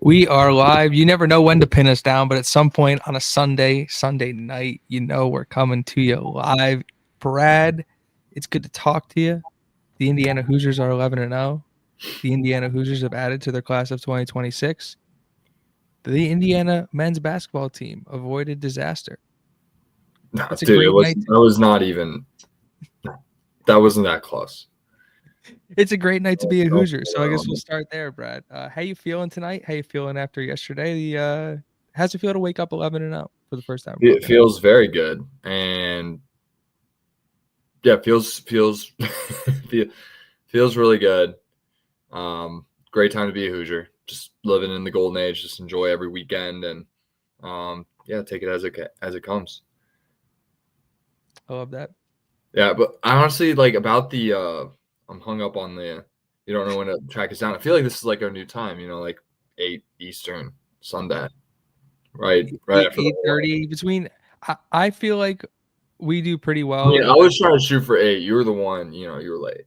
We are live. You never know when to pin us down, but at some point on a Sunday night, we're coming to you live. Brad, it's good to talk to you. The Indiana Hoosiers are 11-0. The Indiana Hoosiers have added to their class of 2026. The Indiana men's basketball team avoided disaster. No, It's a dude, great night. It was not even. That wasn't that close. It's a great night to be a Hoosier. So I guess we'll start there, Brad. How you feeling tonight? How you feeling after yesterday? How's it feel to wake up 11-0 for the first time? It feels very good, and yeah, feels really good. Great time to be a Hoosier. Just living in the golden age. Just enjoy every weekend, and take it as it comes. I love that. Yeah, but I honestly like about the. I'm hung up on the. You don't know when to track us down. I feel like this is like our new time. Like 8 Eastern Sunday, right? Right after 8:30 between. I feel like we do pretty well. I mean, I was trying to shoot for 8. You were the one. You were late.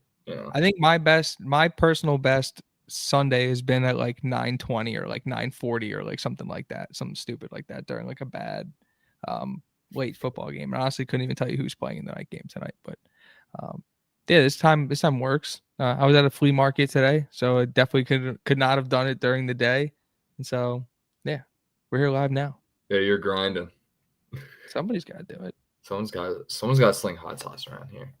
I think my personal best Sunday has been at like 9:20 or like 9:40 or like something like that, something stupid like that during like a bad late football game. I honestly couldn't even tell you who's playing in the night game tonight, but this time works. I was at a flea market today, so it definitely could not have done it during the day, and so yeah, we're here live now. Yeah, you're grinding. Somebody's got to do it. Someone's got to sling hot sauce around here.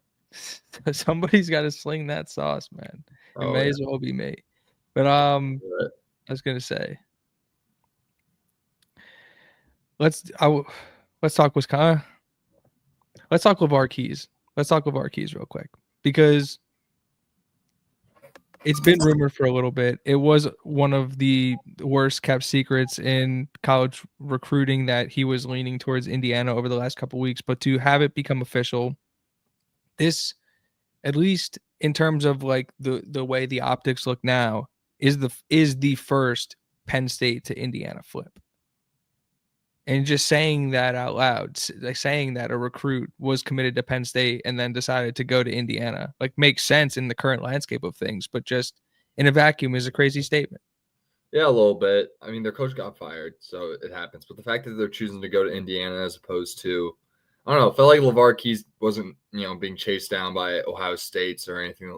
Somebody's got to sling that sauce, man. It may as well be me. But I was gonna say, let's talk Wisconsin. Let's talk LeVar Keys. Let's talk LeVar Keys real quick, because it's been rumored for a little bit. It was one of the worst kept secrets in college recruiting that he was leaning towards Indiana over the last couple of weeks. But to have it become official, this, at least in terms of like the way the optics look now, is the first Penn State to Indiana flip. And just saying that out loud, like saying that a recruit was committed to Penn State and then decided to go to Indiana, like makes sense in the current landscape of things, but just in a vacuum is a crazy statement. Yeah, a little bit. I mean, their coach got fired, so it happens. But the fact that they're choosing to go to Indiana as opposed to, I don't know, it felt like LeVar Keys wasn't, being chased down by Ohio States or anything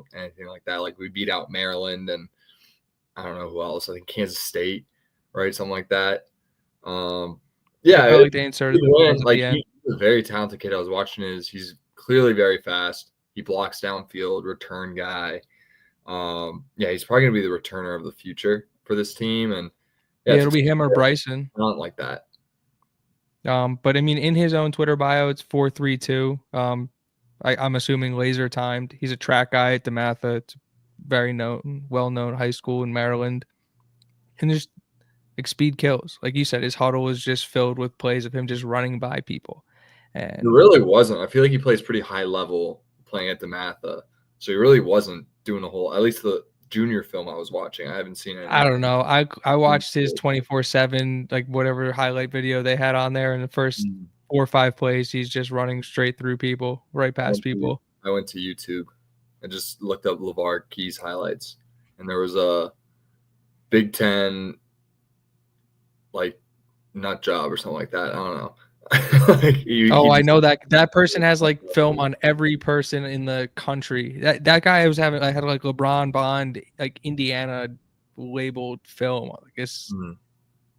like that. Like we beat out Maryland and I don't know who else. I think Kansas State, right? Something like that. Yeah, like they inserted he's a very talented kid. I was watching he's clearly very fast. He blocks downfield, return guy. He's probably gonna be the returner of the future for this team. And it'll be him or Bryson. Not like that. But I mean, in his own Twitter bio, it's 4.32. I'm assuming laser timed. He's a track guy at DeMatha. It's very well-known high school in Maryland, and just like speed kills. Like you said, his huddle was just filled with plays of him just running by people. And it really wasn't. I feel like he plays pretty high level playing at DeMatha, so he really wasn't doing a whole. At least the junior film I was watching, I haven't seen it. I don't know. I watched his 24/7 like whatever highlight video they had on there, in the first 4 or 5 plays, he's just running straight through people, right past people. I went to YouTube and just looked up LeVar Keys highlights, and there was a Big Ten like nut job or something like that. I don't know. I know that person has like film on every person in the country. That guy I had like LeBron Bond, like Indiana labeled film. I guess.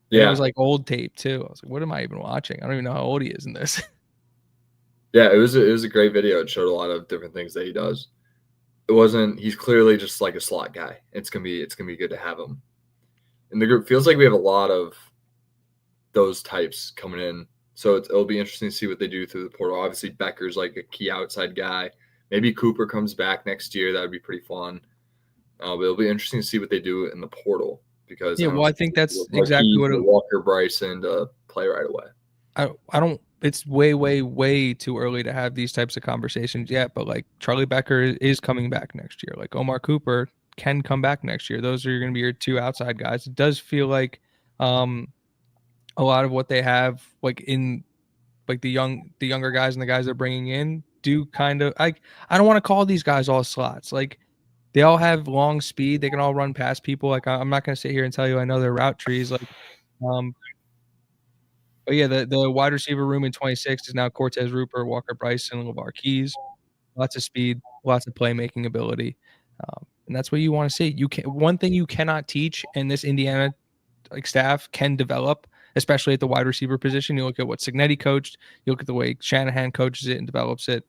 Yeah, it was like old tape too. I was like, what am I even watching? I don't even know how old he is in this. Yeah, it was a great video. It showed a lot of different things that he does. He's clearly just like a slot guy. It's gonna be good to have him in the group. Feels like we have a lot of those types coming in. So it'll be interesting to see what they do through the portal. Obviously, Becker's like a key outside guy. Maybe Cooper comes back next year. That would be pretty fun. But it'll be interesting to see what they do in the portal, because I think that's exactly what Walker Bryson to play right away. I don't. It's way, way, way too early to have these types of conversations yet. But like Charlie Becker is coming back next year. Like Omar Cooper can come back next year. Those are going to be your 2 outside guys. It does feel like a lot of what they have, like in like the younger guys and the guys they're bringing in, do kind of, I don't want to call these guys all slots. Like they all have long speed. They can all run past people. Like I'm not gonna sit here and tell you I know their route trees. Like, but yeah, the wide receiver room in 26 is now Cortez Rupert, Walker Bryson, LeVar Keys. Lots of speed, lots of playmaking ability, and that's what you want to see. You can one thing you cannot teach, and this Indiana like staff can develop, especially at the wide receiver position. You look at what Cignetti coached. You look at the way Shanahan coaches it and develops it.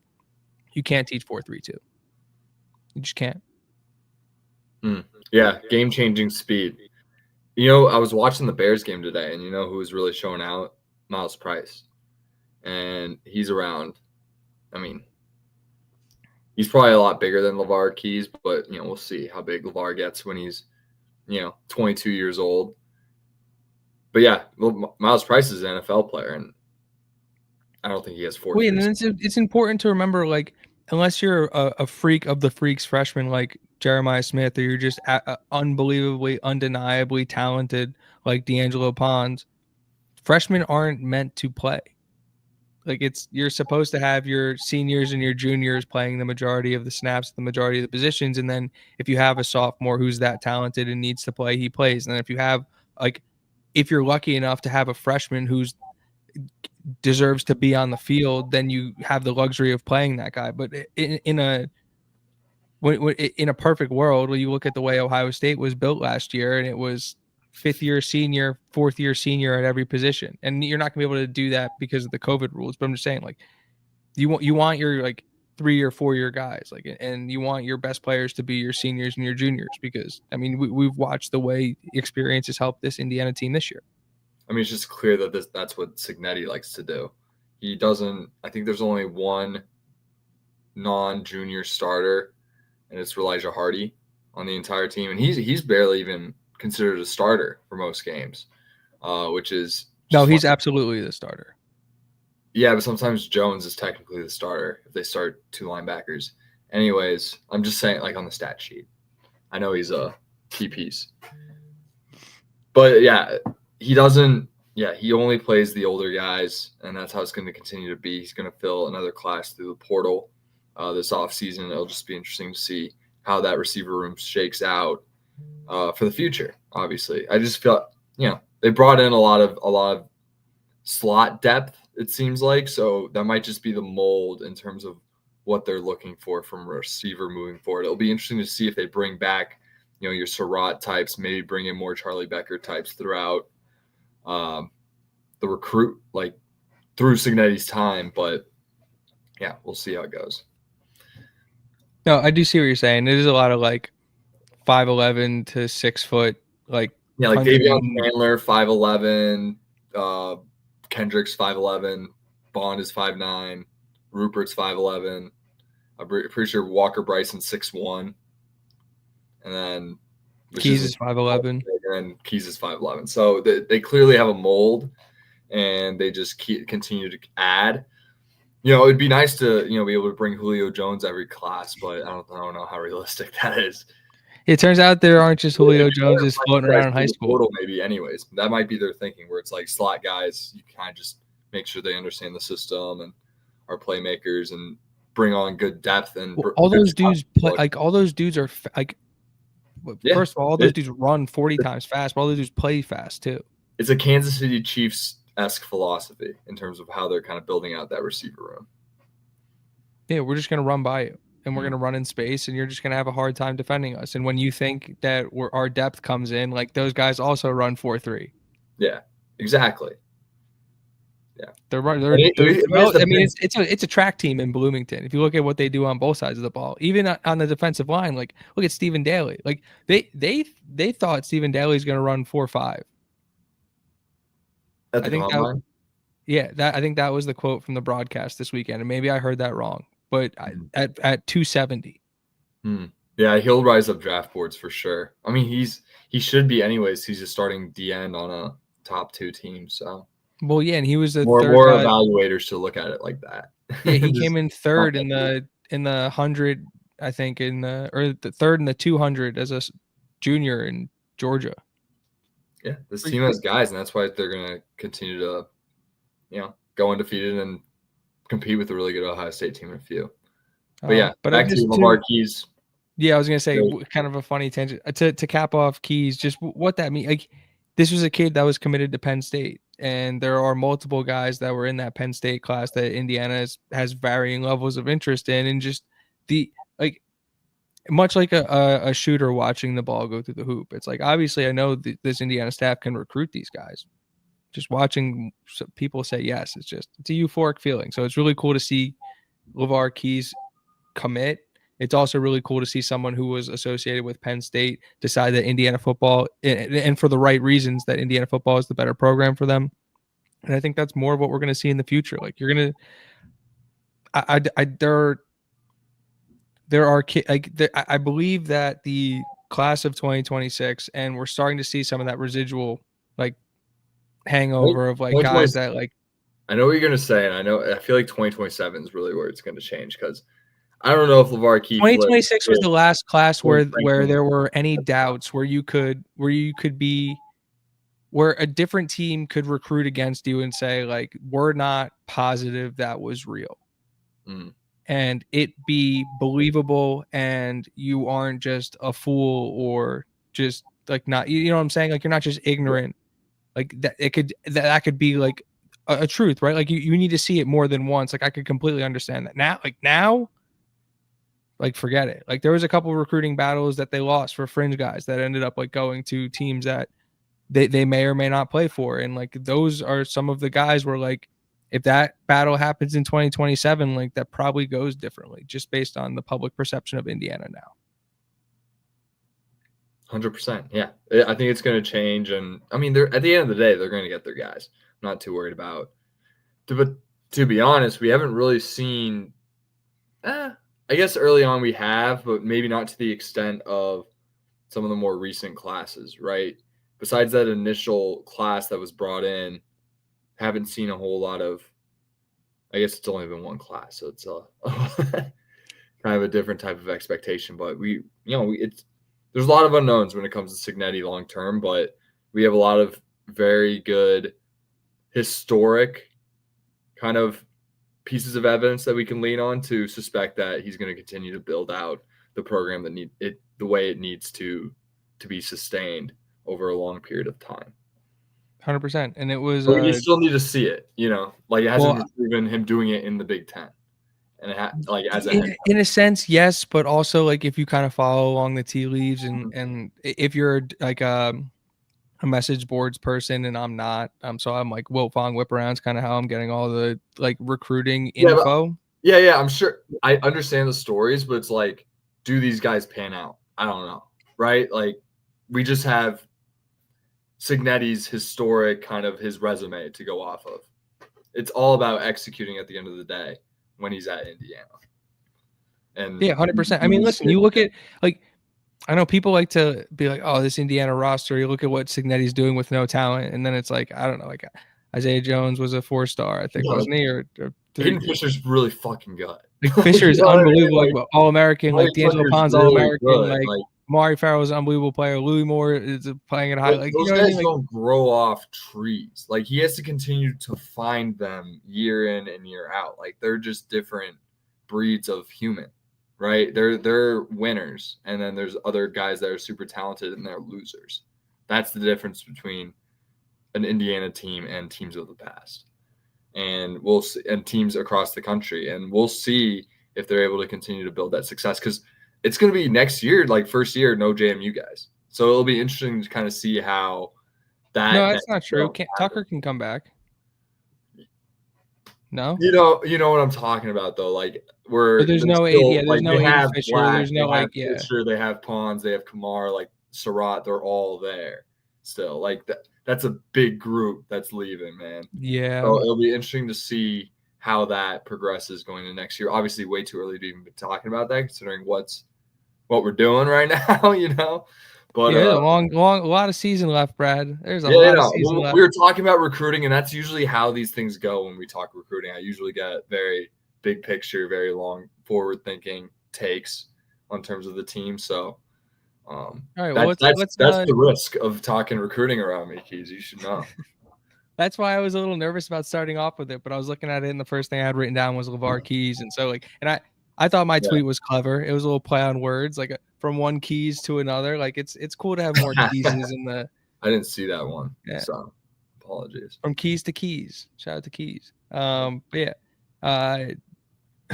You can't teach 4-3-2. You just can't. Yeah, game-changing speed. You know, I was watching the Bears game today, and you know who was really showing out? Miles Price. And he's around. I mean, he's probably a lot bigger than LeVar Keys, but, you know, we'll see how big LeVar gets when he's, 22 years old. But, yeah, Miles Price is an NFL player, and I don't think he has 4. Wait, and it's important to remember, like, unless you're a freak of the freaks freshman like Jeremiah Smith, or you're just unbelievably, undeniably talented like D'Angelo Pons, freshmen aren't meant to play. Like you're supposed to have your seniors and your juniors playing the majority of the snaps, the majority of the positions, and then if you have a sophomore who's that talented and needs to play, he plays. And then if you have if you're lucky enough to have a freshman who's deserves to be on the field, then you have the luxury of playing that guy. But in a perfect world, when you look at the way Ohio State was built last year, and it was 5th year senior, 4th year senior at every position, and you're not gonna be able to do that because of the COVID rules. But I'm just saying, like, you want your 3 or 4 year guys, and you want your best players to be your seniors and your juniors, because I mean we've watched the way experience has helped this Indiana team this year. I mean, it's just clear that that's what Cignetti likes to do. He doesn't. I think there's only one non-junior starter, and it's Elijah Hardy on the entire team, and he's barely even considered a starter for most games, which is no, he's absolutely the starter. Yeah, but sometimes Jones is technically the starter if they start 2 linebackers. Anyways, I'm just saying, like, on the stat sheet, I know he's a key piece, but yeah, he doesn't. Yeah, he only plays the older guys, and that's how it's going to continue to be. He's going to fill another class through the portal this offseason. It'll just be interesting to see how that receiver room shakes out for the future. Obviously, I just feel they brought in a lot of slot depth, it seems like, so that might just be the mold in terms of what they're looking for from a receiver moving forward. It'll be interesting to see if they bring back your Surratt types, maybe bring in more Charlie Becker types throughout the recruit, like through Cignetti's time. But yeah, we'll see how it goes. No, I do see what you're saying. It is a lot of 5'11" to 6 foot, like Davion Chandler 5'11", Kendrick's 5'11", Bond is 5'9", Rupert's 5'11". I'm pretty sure Walker Bryson's 6'1", and then Keys is 5'11", and Keys is 5'11". So they clearly have a mold, and they just continue to add. It'd be nice to be able to bring Julio Jones every class, but I don't know how realistic that is. It turns out there aren't just Julio Joneses floating around in high school. Portal, maybe, anyways. That might be their thinking, where it's like slot guys. You kind of just make sure they understand the system and are playmakers, and bring on good depth. And all those dudes play. All those dudes are first of all those dudes run 40 times fast, but all those dudes play fast too. It's a Kansas City Chiefs-esque philosophy in terms of how they're kind of building out that receiver room. Yeah, we're just gonna run by you, and we're gonna run in space, and you're just gonna have a hard time defending us. And when you think that our depth comes in, those guys also run 4-3. Yeah, exactly. Yeah, it's a track team in Bloomington. If you look at what they do on both sides of the ball, even on the defensive line, look at Stephen Daly. They thought Stephen Daly's going to run 4-5. I think I think that was the quote from the broadcast this weekend, and maybe I heard that wrong, but at 270. Yeah, he'll rise up draft boards for sure. I mean, he should be anyways. He's a starting DN on a top 2 team, so. Well, yeah, and he was the more third evaluators should look at it like that. Yeah, he came in third in the 100, I think, or the third in the 200 as a junior in Georgia. Yeah, this team has guys, and that's why they're gonna continue to, go undefeated and compete with a really good Ohio State team in a few. But back to LeVar Keys. Yeah, I was gonna say Right. kind of a funny tangent to cap off Keys. Just what that mean? Like, this was a kid that was committed to Penn State, and there are multiple guys that were in that Penn State class that Indiana has varying levels of interest in, and just the like much like a shooter watching the ball go through the hoop. It's like obviously I know this Indiana staff can recruit these guys. Just watching people say yes, it's a euphoric feeling. So it's really cool to see LeVar Keys commit. It's also really cool to see someone who was associated with Penn State decide that Indiana football, and for the right reasons, that Indiana football is the better program for them. And I think that's more of what we're going to see in the future. Like you're going to, there are like I believe that the class of 2026, and we're starting to see some of that residual like hangover of like guys that like. I know what you're gonna say, and I feel like 2027 is really where it's gonna change because I don't know if LeVar Key 2026 was the last class where there were any doubts where you could be where a different team could recruit against you and say like we're not positive that was real. And it be believable and you aren't just a fool or just like not, you know what I'm saying? Like you're not just ignorant. Like that could be like a truth, right? Like you need to see it more than once. Like I could completely understand that now, like forget it. Like there was a couple of recruiting battles that they lost for fringe guys that ended up like going to teams that they may or may not play for. And like those are some of the guys where like if that battle happens in 2027, like that probably goes differently just based on the public perception of Indiana now. 100%. Yeah. I think it's going to change. And I mean, they're at the end of the day, they're going to get their guys. I'm not too worried about. But to be honest, we haven't really seen. I guess early on we have, but maybe not to the extent of some of the more recent classes, right? Besides that initial class that was brought in, haven't seen a whole lot of. I guess it's only been one class, so it's kind of a different type of expectation. But there's a lot of unknowns when it comes to Cignetti long term, but we have a lot of very good historic kind of pieces of evidence that we can lean on to suspect that he's going to continue to build out the program that the way it needs to be sustained over a long period of time. 100%. And it was you still need to see it, like it hasn't proven him doing it in the Big Ten. And in a sense, yes, but also like if you kind of follow along the tea leaves and if you're like a message boards person and I'm not, so I'm like Wilt Fong whip arounds kind of how I'm getting all the like recruiting info. Yeah, I'm sure I understand the stories, but it's like, do these guys pan out? I don't know, right? Like we just have Cignetti's historic kind of his resume to go off of. It's all about executing at the end of the day when he's at Indiana. And yeah, 100%. I mean, listen, you look at like, I know people like to be like, oh, this Indiana roster, you look at what Cignetti's doing with no talent. And then it's like, I don't know, like Isaiah Jones was a 4-star, I think, wasn't he? Or Hayden Fisher's really fucking good. Like Fisher's unbelievable, like All-American, like D'Angelo Pond's really All-American, like Mari Farrell's an unbelievable player. Louis Moore is playing at high. Like those guys don't grow off trees. Like he has to continue to find them year in and year out. Like they're just different breeds of human, right? They're winners, and then there's other guys that are super talented and they're losers. That's the difference between an Indiana team and teams of the past, and we'll see, and teams across the country, and we'll see if they're able to continue to build that success because. It's going to be next year, like first year, no JMU guys. So it'll be interesting to kind of see how that. No, that's not true. Tucker can come back. No, you know what I'm talking about though. Like there's no AD, there's no AD Fisher, there's no like Fisher, they have Pons, they have Kamar, like Surratt, they're all there still. Like that's a big group that's leaving, man. Yeah. So it'll be interesting to see how that progresses going into next year. Obviously, way too early to even be talking about that, considering what we're doing right now, But yeah, a lot of season left, Brad. There's a lot of season left. We were talking about recruiting, and that's usually how these things go when we talk recruiting. I usually get very big picture, very long forward-thinking takes on terms of the team. So, all right, well, that's the risk of talking recruiting around me, Keys. You should know. That's why I was a little nervous about starting off with it, but I was looking at it, and the first thing I had written down was LeVar Keys, and so like, and I thought my tweet was clever. It was a little play on words, like from one keys to another. Like it's cool to have more pieces in the. I didn't see that one. Yeah. So apologies. From keys to keys. Shout out to keys. But yeah.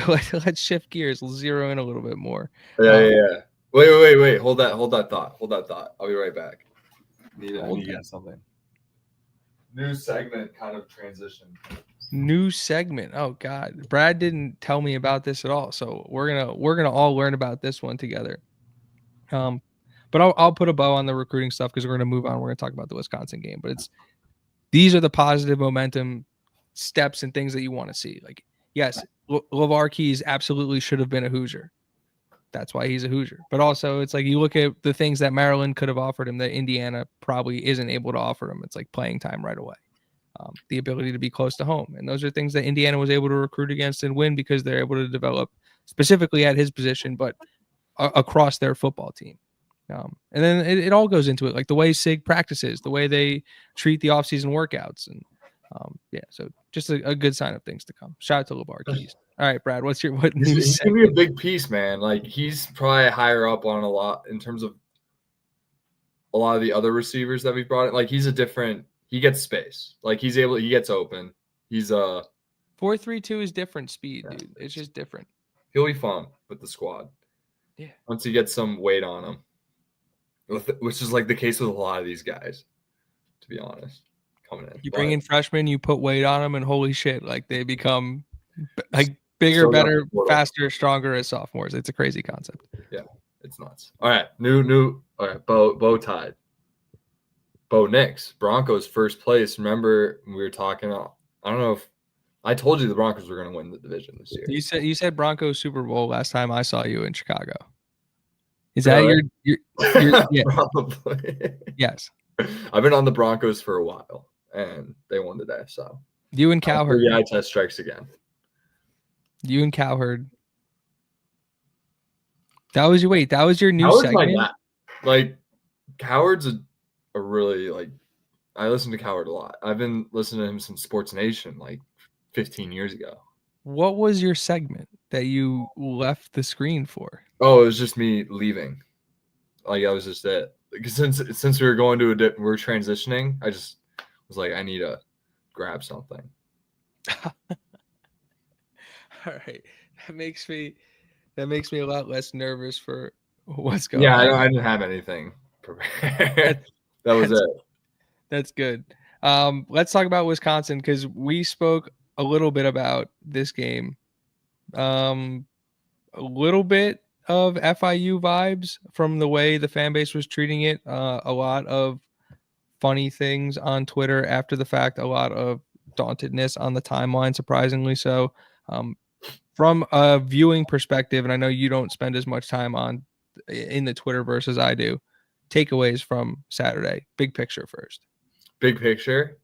Let's shift gears. Let's zero in a little bit more. Yeah. Wait. Hold that thought. I'll be right back. Need to get something. New segment kind of transition. New segment. Oh God, Brad didn't tell me about this at all. So we're gonna all learn about this one together. But I'll put a bow on the recruiting stuff because we're gonna move on. We're gonna talk about the Wisconsin game. But these are the positive momentum steps and things that you want to see. Like yes, LeVar Keys absolutely should have been a Hoosier. That's why he's a Hoosier. But also, it's like you look at the things that Maryland could have offered him that Indiana probably isn't able to offer him. It's like playing time right away, the ability to be close to home. And those are things that Indiana was able to recruit against and win because they're able to develop specifically at his position, but across their football team. And then it all goes into it, like the way SIG practices, the way they treat the offseason workouts. And so just a good sign of things to come. Shout out to LeVar Keys. All right, Brad, what news? He's gonna be a big piece, man. Like he's probably higher up on a lot in terms of a lot of the other receivers that we brought in. Like he's a different. He gets space. Like he gets open. He's 4.32 is different speed, dude. It's just different. He'll be fun with the squad. Yeah. Once he gets some weight on him, which is like the case with a lot of these guys, to be honest. Coming in, you bring in freshmen, you put weight on them, and holy shit, like they become like bigger, better, faster, stronger as sophomores. It's a crazy concept. Yeah, it's nuts. All right, new. All right, bow tied. Bo Nix, Broncos first place. Remember we were talking. I don't know if I told you the Broncos were going to win the division this year. You said Broncos Super Bowl last time I saw you in Chicago. Is that your yeah. Probably. Yes. I've been on the Broncos for a while, and they won today. So you and Cowherd. Yeah, I test strikes again. You and Cowherd. That was your new segment. Like Cowherd's a really like. I listen to Cowherd a lot. I've been listening to him since Sports Nation, like 15 years ago. What was your segment that you left the screen for? Oh, it was just me leaving. Like that was just it. Since we were going to we're transitioning, I just was like, I need to grab something. All right, that makes me a lot less nervous for what's going on. Yeah, I didn't have anything prepared. That was it. That's good. Let's talk about Wisconsin because we spoke a little bit about this game. A little bit of FIU vibes from the way the fan base was treating it. A lot of funny things on Twitter after the fact. A lot of dauntedness on the timeline, surprisingly so. From a viewing perspective, and I know you don't spend as much time in the Twitterverse as I do. Takeaways from Saturday. Big picture first. Big picture,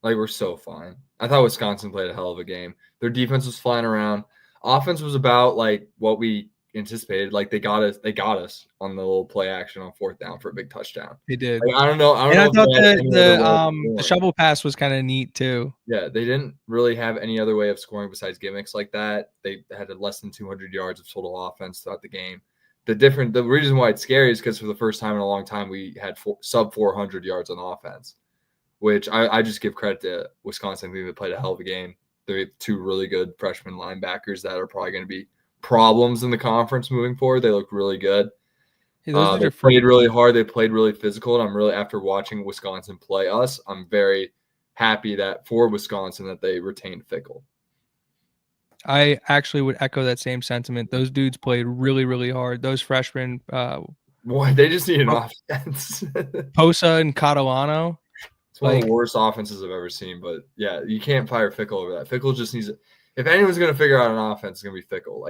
like we're so fine. I thought Wisconsin played a hell of a game. Their defense was flying around. Offense was about like what we anticipated. Like they got us on the little play action on fourth down for a big touchdown. They did. Like, I don't know. I thought the shovel pass was kind of neat too. Yeah, they didn't really have any other way of scoring besides gimmicks like that. They had less than 200 yards of total offense throughout the game. The reason why it's scary is because for the first time in a long time we had sub 400 yards on offense, which I just give credit to Wisconsin. They played a hell of a game. They have two really good freshman linebackers that are probably going to be problems in the conference moving forward. They look really good. Hey, they played really hard. They played really physical. And I'm really, after watching Wisconsin play us, I'm very happy that for Wisconsin that they retained Fickle. I actually would echo that same sentiment. Those dudes played really, really hard. Those freshmen. Boy, they just need an offense. Posa and Catalano. It's one of the worst offenses I've ever seen. But, yeah, you can't fire Fickle over that. Fickle just needs – if anyone's going to figure out an offense, it's going to be Fickle.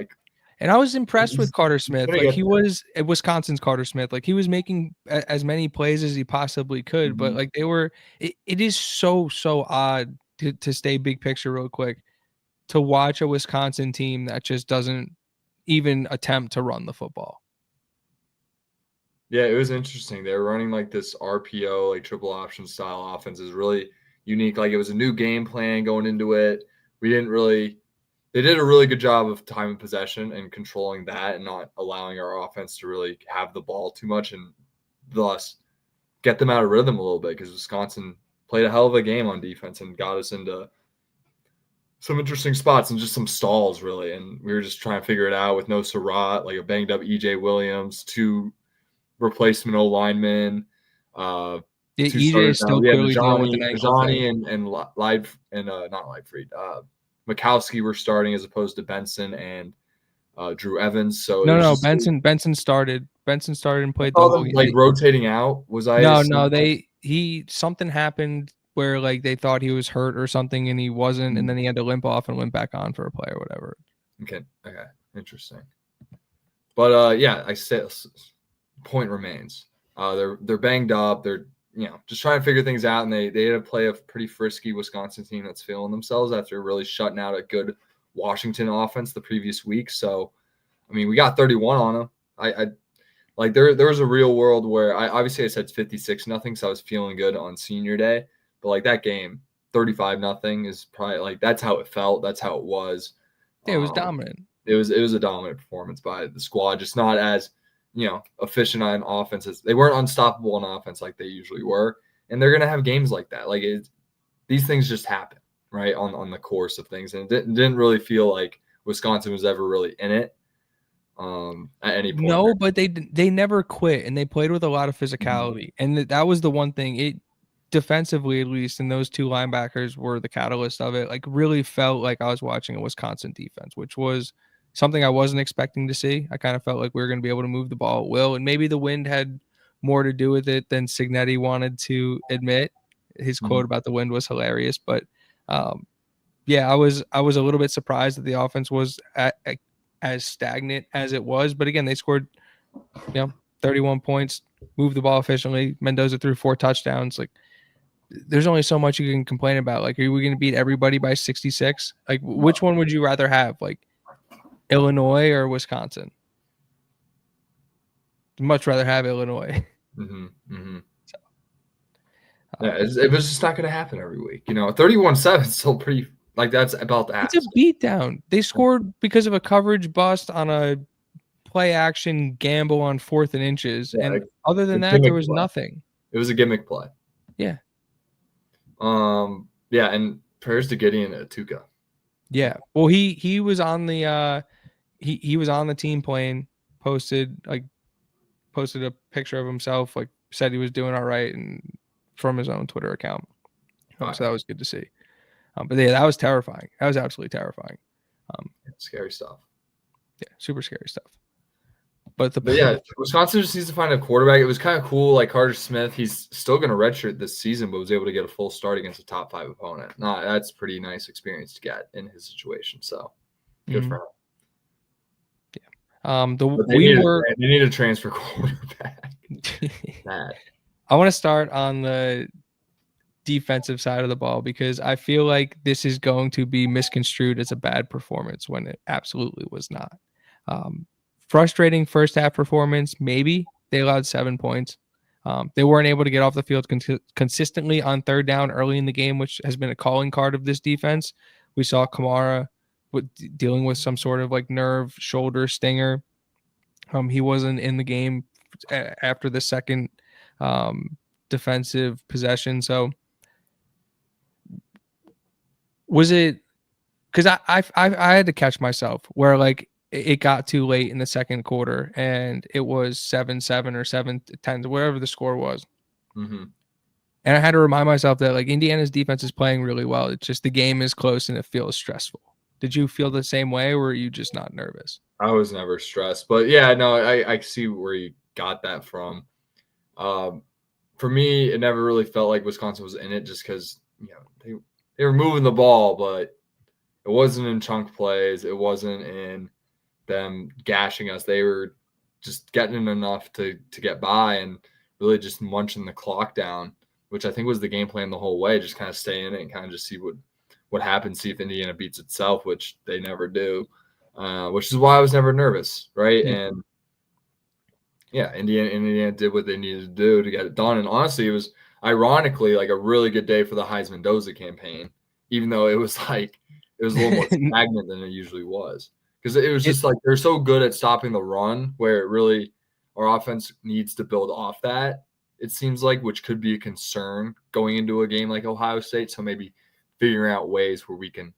And I was impressed with Carter Smith. Like he was at Wisconsin's Carter Smith. Like he was making as many plays as he possibly could. But like they were – it is so odd to stay big picture real quick. To watch a Wisconsin team that just doesn't even attempt to run the football. Yeah, it was interesting. They were running like this RPO, like triple option style offense is really unique. Like it was a new game plan going into it. We didn't really they did a really good job of time and possession and controlling that and not allowing our offense to really have the ball too much and thus get them out of rhythm a little bit because Wisconsin played a hell of a game on defense and got us into some interesting spots and just some stalls, really. And we were just trying to figure it out with no Surratt, like a banged up EJ Williams, 2 replacement O linemen, Yeah, 2 EJ starters is now. still Yeah, clearly dealing with an ankle thing. And Live and not Livefried. Mikowski were starting as opposed to Benson and Drew Evans. So it was No, just Benson started. Benson started and I played the saw whole them game. like rotating out. Was I No, something happened where like they thought he was hurt or something and he wasn't, and then he had to limp off and limp back on for a play or whatever. Okay, interesting. But yeah, I said point remains. They're banged up. They're just trying to figure things out, and they had to play a pretty frisky Wisconsin team that's feeling themselves after really shutting out a good Washington offense the previous week. So, I mean, we got 31 on them. I like there was a real world where I said 56-0, so I was feeling good on senior day. But like that game, 35-0 is probably like that's how it felt. That's how it was. Yeah, it was dominant. It was a dominant performance by the squad, just not as efficient on offenses. They weren't unstoppable on offense like they usually were, and they're gonna have games like that. Like these things just happen, right, on the course of things, and it didn't really feel like Wisconsin was ever really in it at any point. No, but they never quit, and they played with a lot of physicality, and that was the one thing. It defensively, at least, and those 2 linebackers were the catalyst of it. Like, really felt like I was watching a Wisconsin defense, which was something I wasn't expecting to see. I kind of felt like we were going to be able to move the ball at will, and maybe the wind had more to do with it than Signetti wanted to admit. His quote about the wind was hilarious, but yeah, I was a little bit surprised that the offense was as stagnant as it was. But again, they scored 31 points, moved the ball efficiently. Mendoza threw 4 touchdowns. Like, there's only so much you can complain about. Like, are we going to beat everybody by 66? Like, which one would you rather have? Like, Illinois or Wisconsin? Much rather have Illinois. So, yeah, it was just not going to happen every week. 31-7 is still pretty. Like, that's about to happen. It's a beatdown. They scored because of a coverage bust on a play action gamble on 4th and inches, and other than that, there was nothing. It was a gimmick play. Yeah. Yeah, and prayers to Gideon Atuka. Yeah. Well, he was on the he was on the team plane. Posted a picture of himself. Like, said he was doing all right, and from his own Twitter account. So that was good to see. But yeah, that was terrifying. That was absolutely terrifying. Scary stuff. Yeah, super scary stuff. But yeah, Wisconsin just needs to find a quarterback. It was kind of cool. Like Carter Smith, he's still going to redshirt this season, but was able to get a full start against a top 5 opponent. That's pretty nice experience to get in his situation. So good for him. Yeah. They need a transfer quarterback. I want to start on the defensive side of the ball because I feel like this is going to be misconstrued as a bad performance when it absolutely was not. Frustrating first half performance. Maybe they allowed 7 points. They weren't able to get off the field consistently on 3rd down early in the game, which has been a calling card of this defense. We saw Kamara dealing with some sort of like nerve shoulder stinger. He wasn't in the game after the second defensive possession. So was it because I had to catch myself where like it got too late in the second quarter and it was 7-7 or 7-10, whatever the score was. And I had to remind myself that like Indiana's defense is playing really well. It's just the game is close and it feels stressful. Did you feel the same way, or were you just not nervous? I was never stressed, but yeah, no, I see where you got that from. For me, it never really felt like Wisconsin was in it just because they were moving the ball, but it wasn't in chunk plays. It wasn't in them gashing us. They were just getting enough to get by and really just munching the clock down, which I think was the game plan the whole way. Just kind of stay in it and kind of just see what happens, see if Indiana beats itself, which they never do, which is why I was never nervous, right? Yeah. And yeah, Indiana did what they needed to do to get it done. And honestly, it was ironically like a really good day for the Heisman Mendoza campaign, even though it was like It was a little more stagnant than it usually was because it was just like they're so good at stopping the run where it really our offense needs to build off that. It seems like, which could be a concern going into a game like Ohio State. So maybe figuring out ways where we can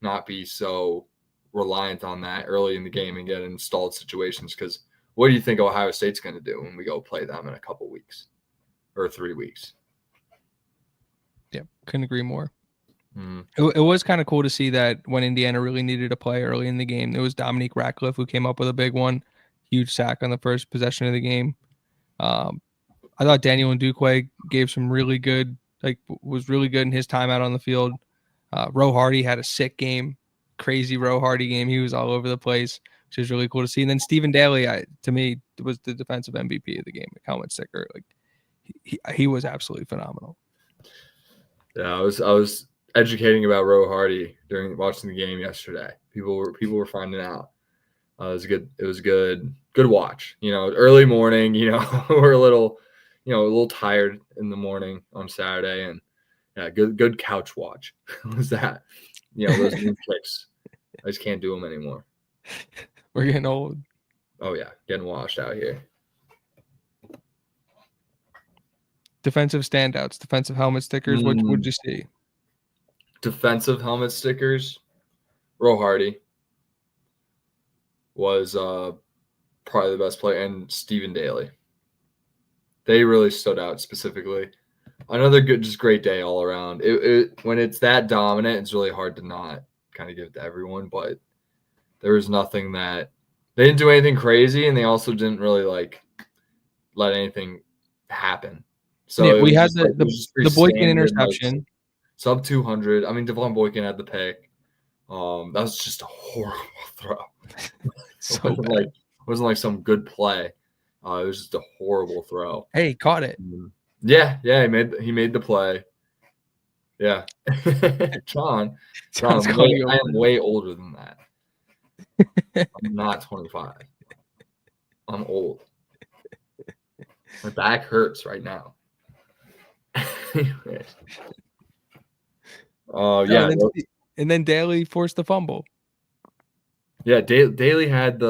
not be so reliant on that early in the game and get in stalled situations. Because what do you think Ohio State's going to do when we go play them in a couple weeks or 3 weeks? Yeah, couldn't agree more. Mm. It was kind of cool to see that when Indiana really needed a play early in the game, it was Dominique Ratcliffe who came up with a big one, huge sack on the first possession of the game. I thought Daniel Ndukwe gave some really good, was really good in his time out on the field. Roe Hardy had a sick game, crazy Roe Hardy game. He was all over the place, which is really cool to see. And then Stephen Daly, to me, was the defensive MVP of the game, like helmet sticker. Like he was absolutely phenomenal. Yeah, I was educating about Roe Hardy during watching the game yesterday. People were finding out. It was good. It was good watch. Early morning. We're a little tired in the morning on Saturday, and yeah, good couch watch. Was that? Those new kicks. I just can't do them anymore. We're getting old. Oh yeah, getting washed out here. Defensive standouts, defensive helmet stickers. What would you see? Defensive helmet stickers. Roe Hardy was probably the best player, and Stephen Daly. They really stood out specifically. Another just great day all around. When it's that dominant, it's really hard to not kind of give it to everyone. But there was nothing that they didn't do anything crazy, and they also didn't really let anything happen. So yeah, we had the Boykin interception. Sub 200. I mean, Devon Boykin had the pick. That was just a horrible throw. It wasn't like some good play. It was just a horrible throw. Hey, he caught it. Yeah, he made the play. Yeah, John, I am way older than that. I'm not 25. I'm old. My back hurts right now. Yeah. And then Daly forced the fumble. Yeah, Daly had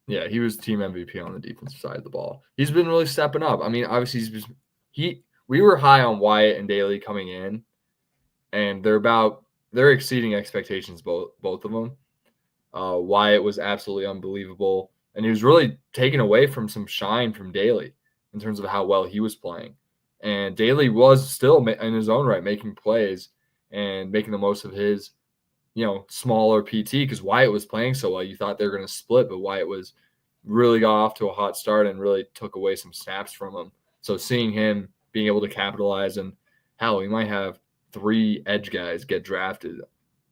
he was team MVP on the defensive side of the ball. He's been really stepping up. I mean, obviously we were high on Wyatt and Daly coming in, and they're exceeding expectations, both of them. Wyatt was absolutely unbelievable, and he was really taken away from some shine from Daly in terms of how well he was playing. And Daly was still in his own right making plays and making the most of his smaller PT, because Wyatt was playing so well. You thought they were going to split, but Wyatt really got off to a hot start and really took away some snaps from him. So seeing him being able to capitalize, and hell, we might have 3 edge guys get drafted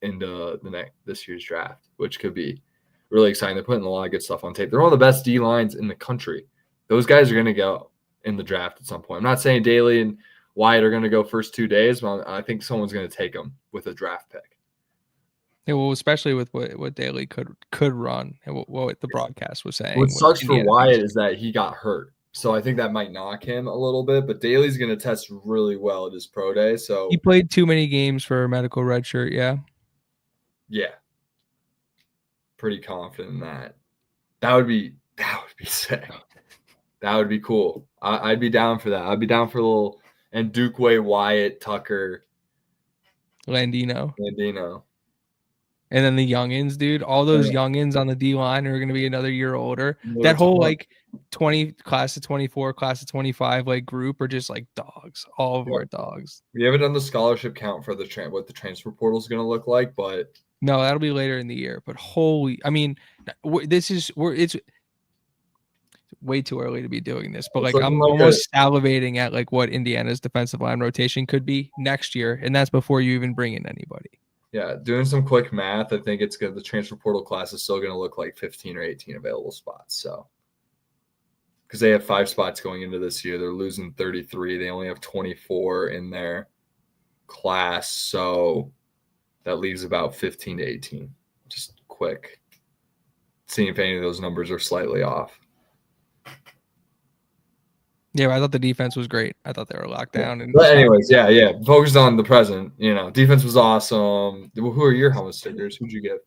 into this year's draft, which could be really exciting. They're putting a lot of good stuff on tape. They're one of the best D lines in the country. Those guys are going to go in the draft at some point. I'm not saying Daly and Wyatt are going to go first 2 days, but I think someone's going to take them with a draft pick. Yeah, well, especially with what Daly could run and what the broadcast was saying. What sucks for Wyatt is that he got hurt, so I think that might knock him a little bit. But Daly's going to test really well at his pro day. So he played too many games for a medical red shirt. Yeah, pretty confident in that. That would be sick. That would be cool. I'd be down for that. I'd be down for a little Ndukwe, Wyatt, Tucker, Landino. And then the youngins, dude. All those youngins on the D line are going to be another year older. That whole 20 class of 24, class of 25 group are just dogs. All of them are dogs. We haven't done the scholarship count for what the transfer portal is going to look like, but no, that'll be later in the year. But it's way too early to be doing this. But I'm almost salivating at what Indiana's defensive line rotation could be next year, and that's before you even bring in anybody. Yeah, doing some quick math, I think it's good. The transfer portal class is still going to look like 15 or 18 available spots. So, because they have 5 spots going into this year, they're losing 33. They only have 24 in their class, so that leaves about 15 to 18. Just quick, seeing if any of those numbers are slightly off. Yeah, I thought the defense was great. I thought they were locked Yeah. down and But stopped. anyways, yeah. Focused on the present. Defense was awesome. Who are your helmet stickers? Who'd you get?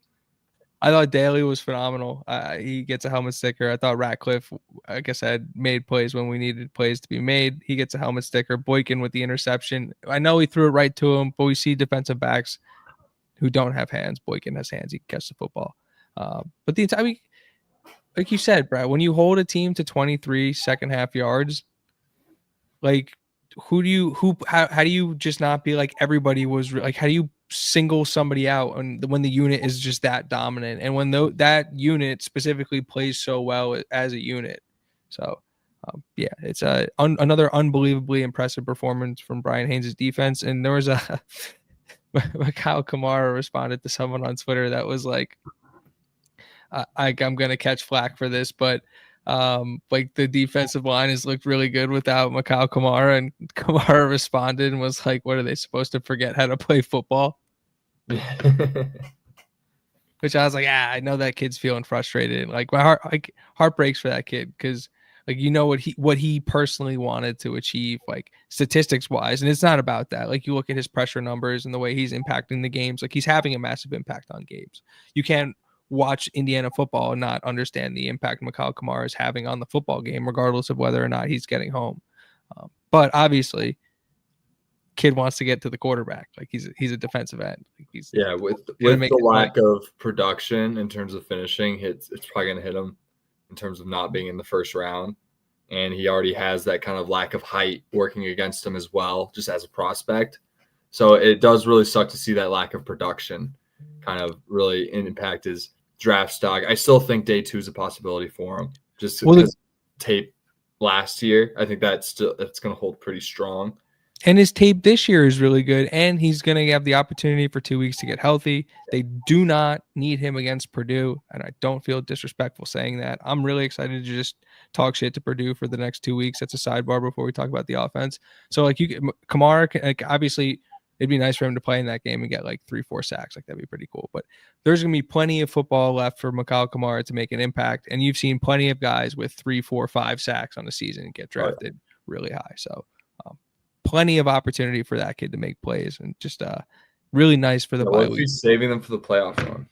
I thought Daly was phenomenal. He gets a helmet sticker. I thought Ratcliffe, like I said, made plays when we needed plays to be made. He gets a helmet sticker. Boykin with the interception. I know he threw it right to him, but we see defensive backs who don't have hands. Boykin has hands. He can catch the football. But the entire, like you said, Brad, when you hold a team to 23 second half yards, like how do you just not be like everybody was like, how do you single somebody out and when the unit is just that dominant and when that unit specifically plays so well as a unit? So yeah, it's another unbelievably impressive performance from Brian Haynes' defense. And there was a Kyle Kamara responded to someone on Twitter that was like, I'm gonna catch flack for this, but like the defensive line has looked really good without Mikal Kamara, and Kamara responded and was like, "What are they supposed to forget how to play football?" Which I was like, I know that kid's feeling frustrated. Like my heart breaks for that kid because like what he personally wanted to achieve, like statistics wise, and it's not about that. Like you look at his pressure numbers and the way he's impacting the games, like he's having a massive impact on games. You can't watch Indiana football and not understand the impact Mikal Kamara is having on the football game, regardless of whether or not he's getting home. But obviously, kid wants to get to the quarterback. Like he's a defensive end. Like he's Yeah, with gonna make the his money. lack of production in terms of finishing, it's probably going to hit him in terms of not being in the first round. And he already has that kind of lack of height working against him as well, just as a prospect. So it does really suck to see that lack of production kind of really impact his draft stock. I still think day 2 is a possibility for him, just because tape last year. I think that's going to hold pretty strong. And his tape this year is really good, and he's going to have the opportunity for 2 weeks to get healthy. They do not need him against Purdue, and I don't feel disrespectful saying that. I'm really excited to just talk shit to Purdue for the next 2 weeks. That's a sidebar before we talk about the offense. So, like, Kamara, like, obviously, it'd be nice for him to play in that game and get like 3-4 sacks. Like, that'd be pretty cool. But there's going to be plenty of football left for Mikal Kamara to make an impact, and you've seen plenty of guys with 3, 4, 5 sacks on the season get drafted really high. So, plenty of opportunity for that kid to make plays, and just really nice for the bye week. He's saving them for the playoff run.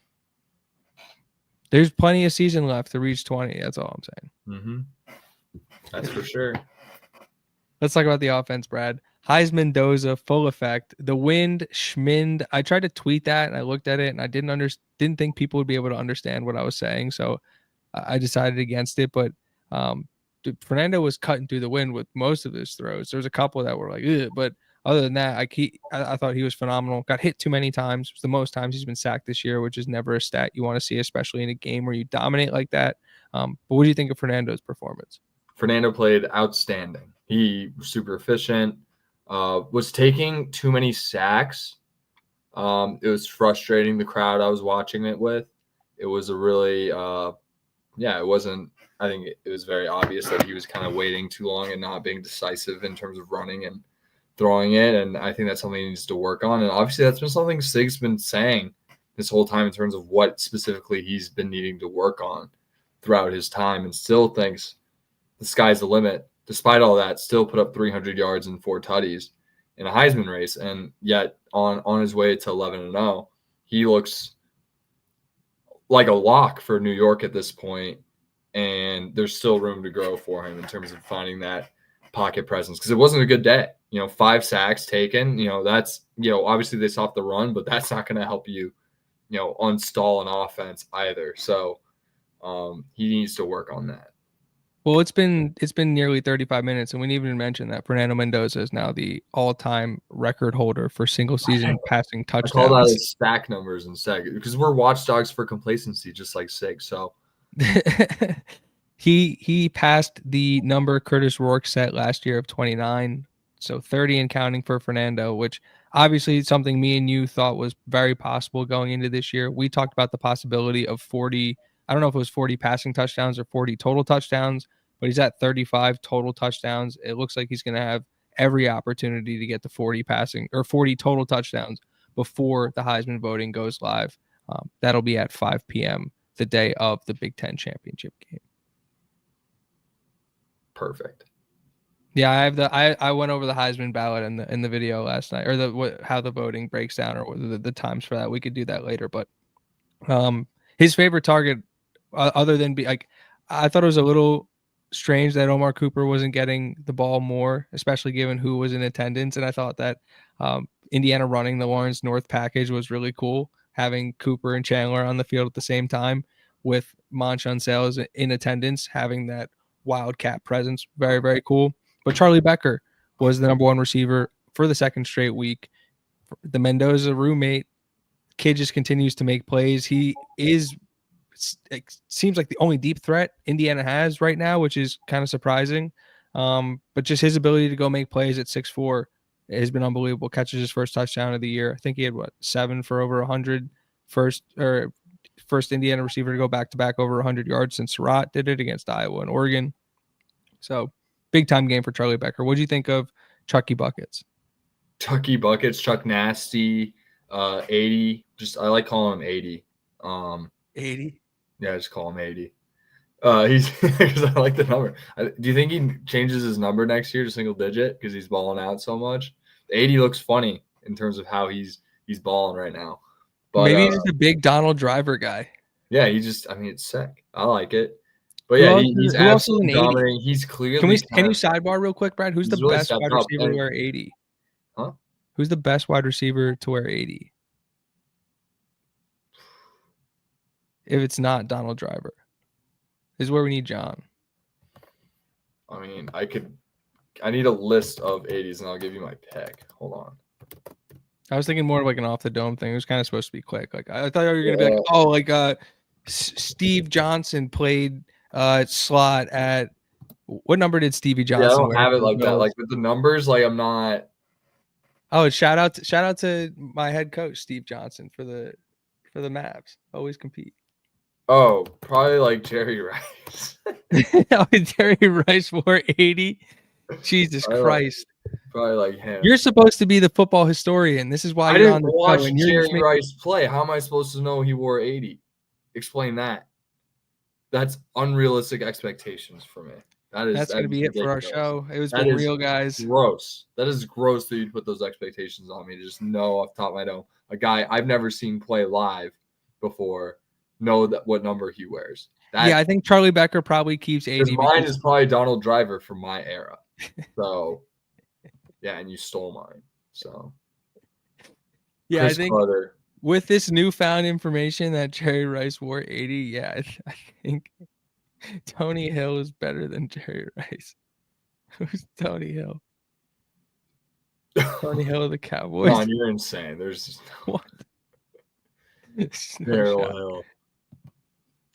There's plenty of season left to reach 20. That's all I'm saying. Mm-hmm. That's for sure. Let's talk about the offense, Brad. Heisman Doza, full effect. The wind, Schmind. I tried to tweet that, and I looked at it, and I didn't think people would be able to understand what I was saying, so I decided against it. But Fernando was cutting through the wind with most of his throws. There's a couple that were like, ugh, but other than that, I thought he was phenomenal. Got hit too many times. It was the most times he's been sacked this year, which is never a stat you want to see, especially in a game where you dominate like that. But what do you think of Fernando's performance? Fernando played outstanding. He was super efficient. Was taking too many sacks. It was frustrating the crowd I was watching it with. It was a really, it wasn't. I think it was very obvious that he was kind of waiting too long and not being decisive in terms of running and throwing it. And I think that's something he needs to work on. And obviously, that's been something Sig's been saying this whole time in terms of what specifically he's been needing to work on throughout his time, and still thinks the sky's the limit. Despite all that, still put up 300 yards and 4 tutties in a Heisman race, and yet on his way to 11-0, he looks like a lock for New York at this point, and there's still room to grow for him in terms of finding that pocket presence, because it wasn't a good day. 5 sacks taken. That's obviously they stopped the run, but that's not going to help you, unstall an offense either. So he needs to work on that. Well, it's been nearly 35 minutes, and we didn't even mention that Fernando Mendoza is now the all-time record holder for single season passing touchdowns. I call that as stack numbers instead, because we're watchdogs for complacency, just like Sig. So he passed the number Curtis Rourke set last year of 29, so 30 and counting for Fernando, which obviously is something me and you thought was very possible going into this year. We talked about the possibility of 40. I don't know if it was 40 passing touchdowns or 40 total touchdowns, but he's at 35 total touchdowns. It looks like he's going to have every opportunity to get to 40 passing or 40 total touchdowns before the Heisman voting goes live. That'll be at 5 p.m. the day of the Big Ten championship game. Perfect. Yeah, I went over the Heisman ballot in the video last night, or how the voting breaks down, or the times for that. We could do that later, but his favorite target, other than I thought it was a little strange that Omar Cooper wasn't getting the ball more, especially given who was in attendance. And I thought that Indiana running the Lawrence North package was really cool, having Cooper and Chandler on the field at the same time with Monshon Sales in attendance, having that wildcat presence. Very, very cool. But Charlie Becker was the number one receiver for the second straight week. The Mendoza roommate kid just continues to make plays. He is, it seems like, the only deep threat Indiana has right now, which is kind of surprising. But just his ability to go make plays at 6'4" has been unbelievable. Catches his first touchdown of the year. I think he had 7 for over 100. First Indiana receiver to go back to back over 100 yards since Surratt did it against Iowa and Oregon. So big time game for Charlie Becker. What do you think of Chucky Buckets? Chucky Buckets, Chuck Nasty, 80. Just I like calling him 80. 80. Yeah, just call him 80. He's because I like the number. Do you think he changes his number next year to single digit because he's balling out so much? 80 looks funny in terms of how he's balling right now. But maybe he's just a big Donald Driver guy. Yeah, it's sick. I like it. But yeah, he's absolutely dominating. He's clearly. Can you sidebar real quick, Brad? Who's the really best wide receiver to wear 80? Huh? Who's the best wide receiver to wear 80? If it's not Donald Driver, this is where we need John. I need a list of 80s and I'll give you my pick. Hold on. I was thinking more of like an off the dome thing. It was kind of supposed to be quick. Like I thought you were gonna be like, Steve Johnson played slot at what number did Stevie Johnson? Yeah, I don't have it like that. Like with the numbers, like I'm not. Oh, shout out to my head coach Steve Johnson for the Mavs. Always compete. Oh, probably like Jerry Rice. Jerry Rice wore 80. Jesus Christ. Probably like him. You're supposed to be the football historian. This is why you're on the show. And Jerry Rice play. How am I supposed to know he wore 80? Explain that. That's unrealistic expectations for me. That's going to be ridiculous. It for our show. It was been real, guys. Gross. That is gross that you'd put those expectations on me to just know off the top of my dome a guy I've never seen play live before know that what number he wears. I think Charlie Becker probably keeps 80. Mine is probably Donald Driver from my era. So, yeah, and you stole mine. So, yeah, Chris Carter. With this newfound information that Jerry Rice wore 80, I think Tony Hill is better than Jerry Rice. Who's Tony Hill? Tony Hill of the Cowboys. Come on, you're insane. There's just what? Daryl Hill.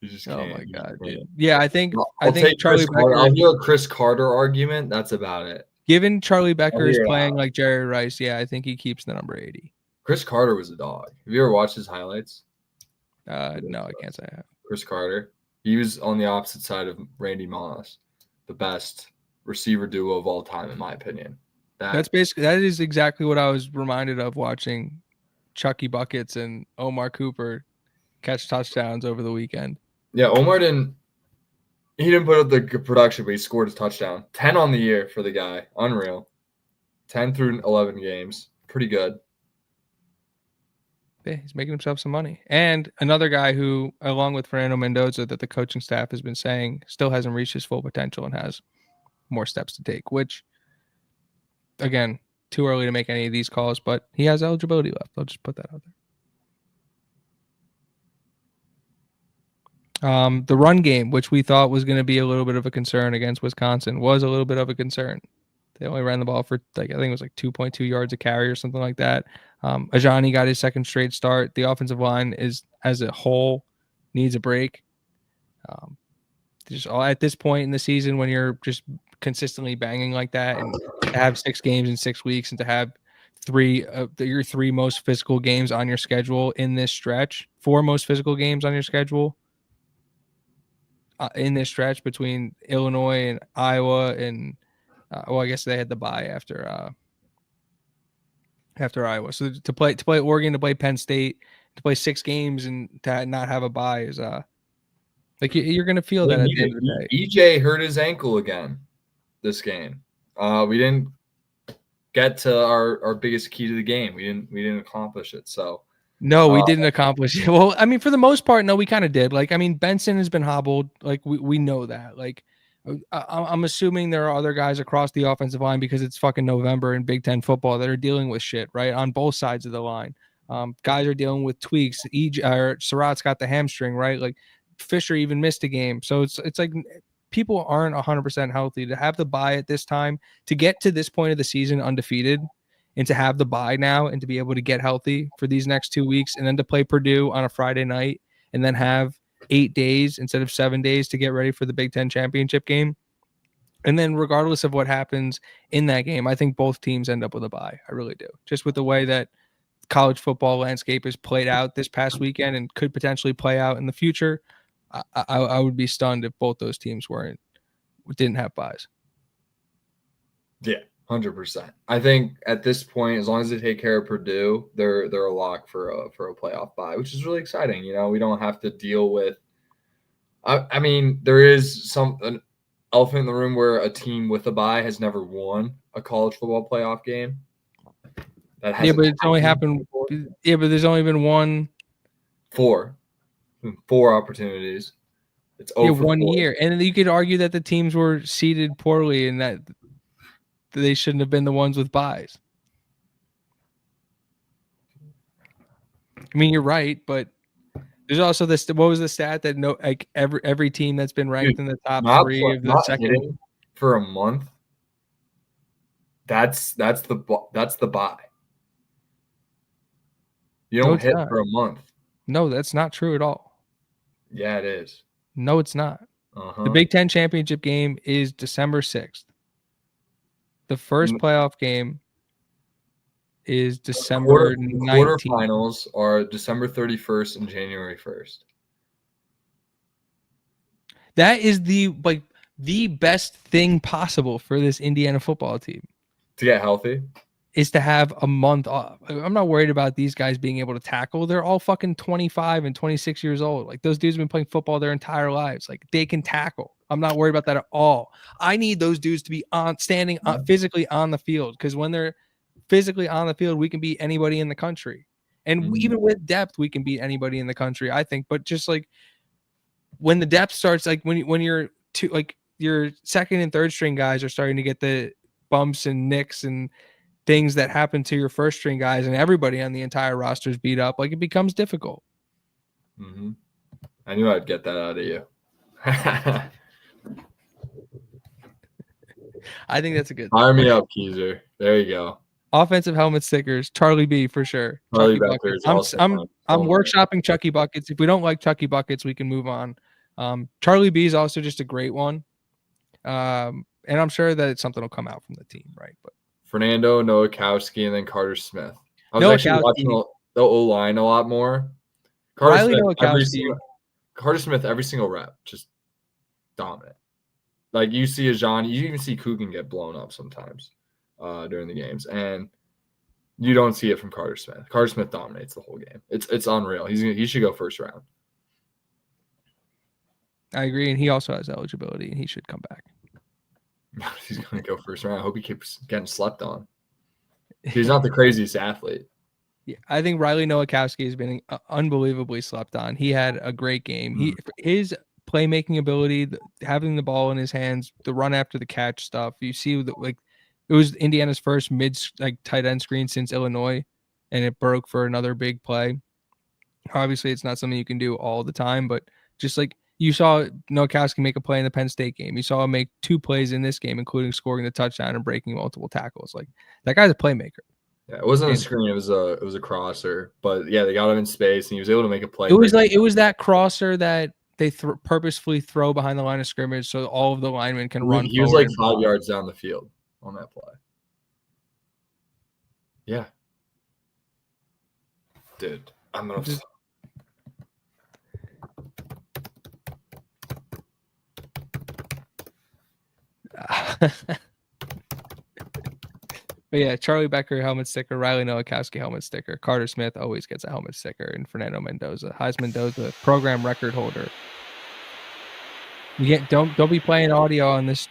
You just can't. Oh my god, dude. Yeah, I think Charlie Becker. I'll hear a Chris Carter argument. That's about it. Given Charlie Becker is playing like Jerry Rice, I think he keeps the number 80. Chris Carter was a dog. Have you ever watched his highlights? No, I can't say I have. Chris Carter. He was on the opposite side of Randy Moss, the best receiver duo of all time, in my opinion. That is exactly what I was reminded of watching Chucky Buckets and Omar Cooper catch touchdowns over the weekend. Yeah, Omar didn't put up the production, but he scored a touchdown. 10 on the year for the guy. Unreal. 10 through 11 games. Pretty good. Yeah, he's making himself some money. And another guy who, along with Fernando Mendoza, that the coaching staff has been saying still hasn't reached his full potential and has more steps to take, which, again, too early to make any of these calls, but he has eligibility left. I'll just put that out there. The run game, which we thought was going to be a little bit of a concern against Wisconsin, was a little bit of a concern. They only ran the ball for, I think it was 2.2 yards a carry or something like that. Ajani got his second straight start. The offensive line is, as a whole, needs a break. Just at this point in the season, when you're just consistently banging like that, and to have 6 games in 6 weeks, and to have your 3 most physical games on your schedule in this stretch, 4 most physical games on your schedule in this stretch between Illinois and Iowa, and I guess they had the bye after Iowa. So to play Oregon, to play Penn State, to play 6 games and to not have a bye is you're going to feel that at the end of the day. EJ hurt his ankle again this game. We didn't get to our biggest key to the game. We didn't accomplish it. So no, we didn't accomplish it. Well, I mean, for the most part, no, we kind of did. Like, I mean, Benson has been hobbled. Like, we know that. Like, I'm assuming there are other guys across the offensive line because it's fucking November in Big Ten football that are dealing with shit, right? On both sides of the line. Guys are dealing with tweaks. Surratt's got the hamstring, right? Like, Fisher even missed a game. So it's like people aren't 100% healthy. To have the bye at this time, to get to this point of the season undefeated, and to have the bye now and to be able to get healthy for these next 2 weeks and then to play Purdue on a Friday night and then have 8 days instead of 7 days to get ready for the Big Ten championship game. And then regardless of what happens in that game, I think both teams end up with a bye. I really do. Just with the way that college football landscape is played out this past weekend and could potentially play out in the future, I would be stunned if both those teams didn't have byes. Yeah. 100%. I think at this point, as long as they take care of Purdue, they're a lock for a playoff bye, which is really exciting. You know, we don't have to deal with. I mean, there is an elephant in the room where a team with a bye has never won a college football playoff game. Yeah, but it's only happened before. Yeah, but there's only been four opportunities. It's over 1 year, and you could argue that the teams were seeded poorly and that they shouldn't have been the ones with byes. I mean, you're right, but there's also this. What was the stat that every team that's been ranked in the top 3 of the second for a month? That's the bye. You don't hit for a month. No, that's not true at all. Yeah, it is. No, it's not. The Big Ten championship game is December 6th. The first playoff game is December 19th. Quarterfinals are December 31st and January 1st. That is the best thing possible for this Indiana football team. To get healthy? Is to have a month off. I'm not worried about these guys being able to tackle. They're all fucking 25 and 26 years old. Like, those dudes have been playing football their entire lives. Like, they can tackle. I'm not worried about that at all. I need those dudes to be standing physically on the field, because when they're physically on the field, we can beat anybody in the country. And even with depth, we can beat anybody in the country, I think. But just like when the depth starts, like when you're your second and third string guys are starting to get the bumps and nicks and things that happen to your first string guys, and everybody on the entire roster is beat up, like, it becomes difficult. Mm-hmm. I knew I'd get that out of you. I think that's a good. Fire me up, Keezer. There you go. Offensive helmet stickers, Charlie B for sure. Charlie Buckets. I'm workshopping Chucky Buckets. If we don't like Chucky Buckets, we can move on. Charlie B is also just a great one. And I'm sure that something will come out from the team, right? But Fernando, Nowakowski, and then Carter Smith. I was actually watching the O-line a lot more. Carter Smith, every single rep, just dominant. Like, you see you even see Coogan get blown up sometimes during the games, and you don't see it from Carter Smith. Carter Smith dominates the whole game. It's unreal. He should go first round. I agree, and he also has eligibility, and he should come back. He's going to go first round. I hope he keeps getting slept on. He's not the craziest athlete. Yeah, I think Riley Nowakowski has been unbelievably slept on. He had a great game. His playmaking ability, having the ball in his hands, the run after the catch stuff. You see, it was Indiana's first tight end screen since Illinois, and it broke for another big play. Obviously, it's not something you can do all the time, but just like you saw Nowakowski make a play in the Penn State game, you saw him make 2 plays in this game, including scoring the touchdown and breaking multiple tackles. Like, that guy's a playmaker. Yeah, it wasn't a screen; it was a crosser. But yeah, they got him in space, and he was able to make a play. It was that crosser that they purposefully throw behind the line of scrimmage so all of the linemen can run. He was like 5 yards down the field on that play. Yeah, dude, I'm gonna. But yeah, Charlie Becker helmet sticker, Riley Nowakowski helmet sticker, Carter Smith always gets a helmet sticker, and Fernando Mendoza, Heisman Mendoza, program record holder. Don't be playing audio on this.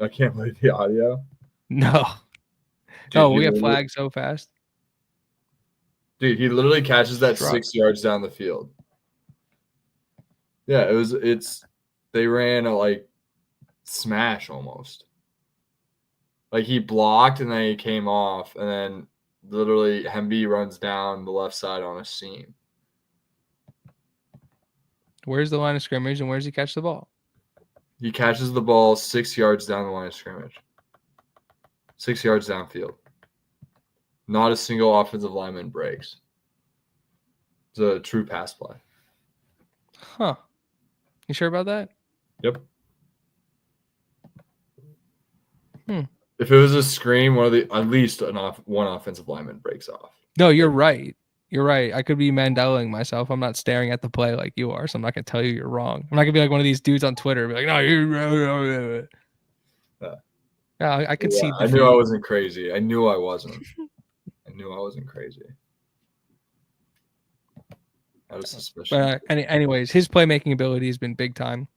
I can't play the audio. No. Dude, Oh, we have flags so fast. Dude, he literally catches that Struck. 6 yards down the field. Yeah, they ran a like smash almost. Like he blocked and then he came off, and then literally Hemby runs down the left side on a seam. Where's the line of scrimmage and where's he catch the ball? He catches the ball 6 yards down the line of scrimmage. 6 yards downfield. Not a single offensive lineman breaks. It's a true pass play. Huh. You sure about that? Yep. If it was a screen, at least one offensive lineman breaks off. No, you're right. You're right. I could be Mandelaing myself. I'm not staring at the play like you are, so I'm not gonna tell you you're wrong. I'm not gonna be like one of these dudes on Twitter, be like, no, you're. Yeah, I could see. I knew I wasn't crazy. I knew I wasn't. I knew I wasn't crazy. Out of suspicion. But anyways, his playmaking ability has been big time.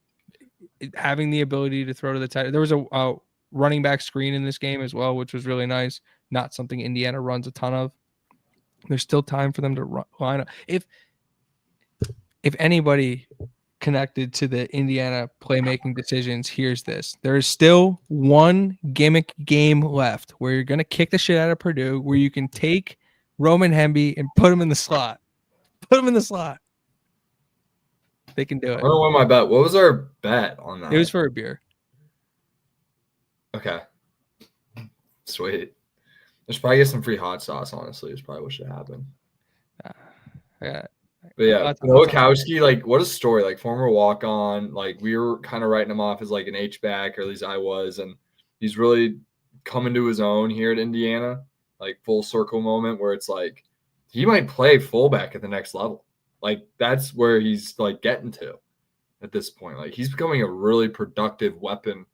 Having the ability to throw to the tight. There was a running back screen in this game as well, which was really nice. Not something Indiana runs a ton of. There's still time for them to line up. If anybody connected to the Indiana playmaking decisions, here's this. There is still one gimmick game left where you're going to kick the shit out of Purdue, where you can take Roman Hemby and put him in the slot. Put him in the slot. They can do it. I don't know what my bet. What was our bet on that? It was for a beer. Okay. Sweet. There's probably some free hot sauce, honestly. It's probably what should happen. But yeah, Nowakowski, like, what a story. Like, former walk-on. Like, we were kind of writing him off as, like, an H-back, or at least I was. And he's really coming to his own here at Indiana. Like, full circle moment where it's like, he might play fullback at the next level. Like, that's where he's, like, getting to at this point. Like, he's becoming a really productive weapon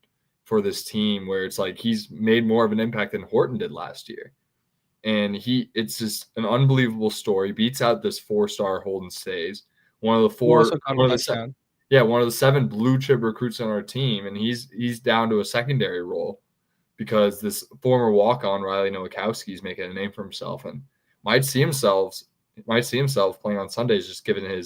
for this team, where it's like he's made more of an impact than Horton did last year. And it's just an unbelievable story. Beats out this 4-star Holden Stays, one of the 7 blue chip recruits on our team, and he's down to a secondary role because this former walk-on Riley Nowakowski is making a name for himself and might see himself playing on Sundays, just given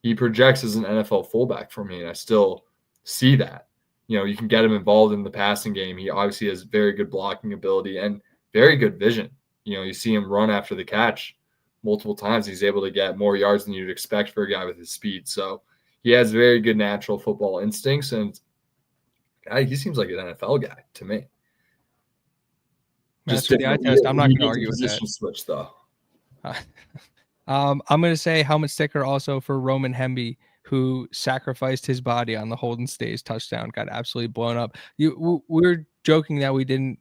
he projects as an NFL fullback for me, and I still see that. You know, you can get him involved in the passing game. He obviously has very good blocking ability and very good vision. You know, you see him run after the catch multiple times. He's able to get more yards than you'd expect for a guy with his speed. So he has very good natural football instincts, and he seems like an NFL guy to me. Just the eye test. I'm not going to argue with that. Switch though. I'm going to say helmet sticker also for Roman Hemby, who sacrificed his body on the Holden Stays touchdown, got absolutely blown up. We're joking that we didn't,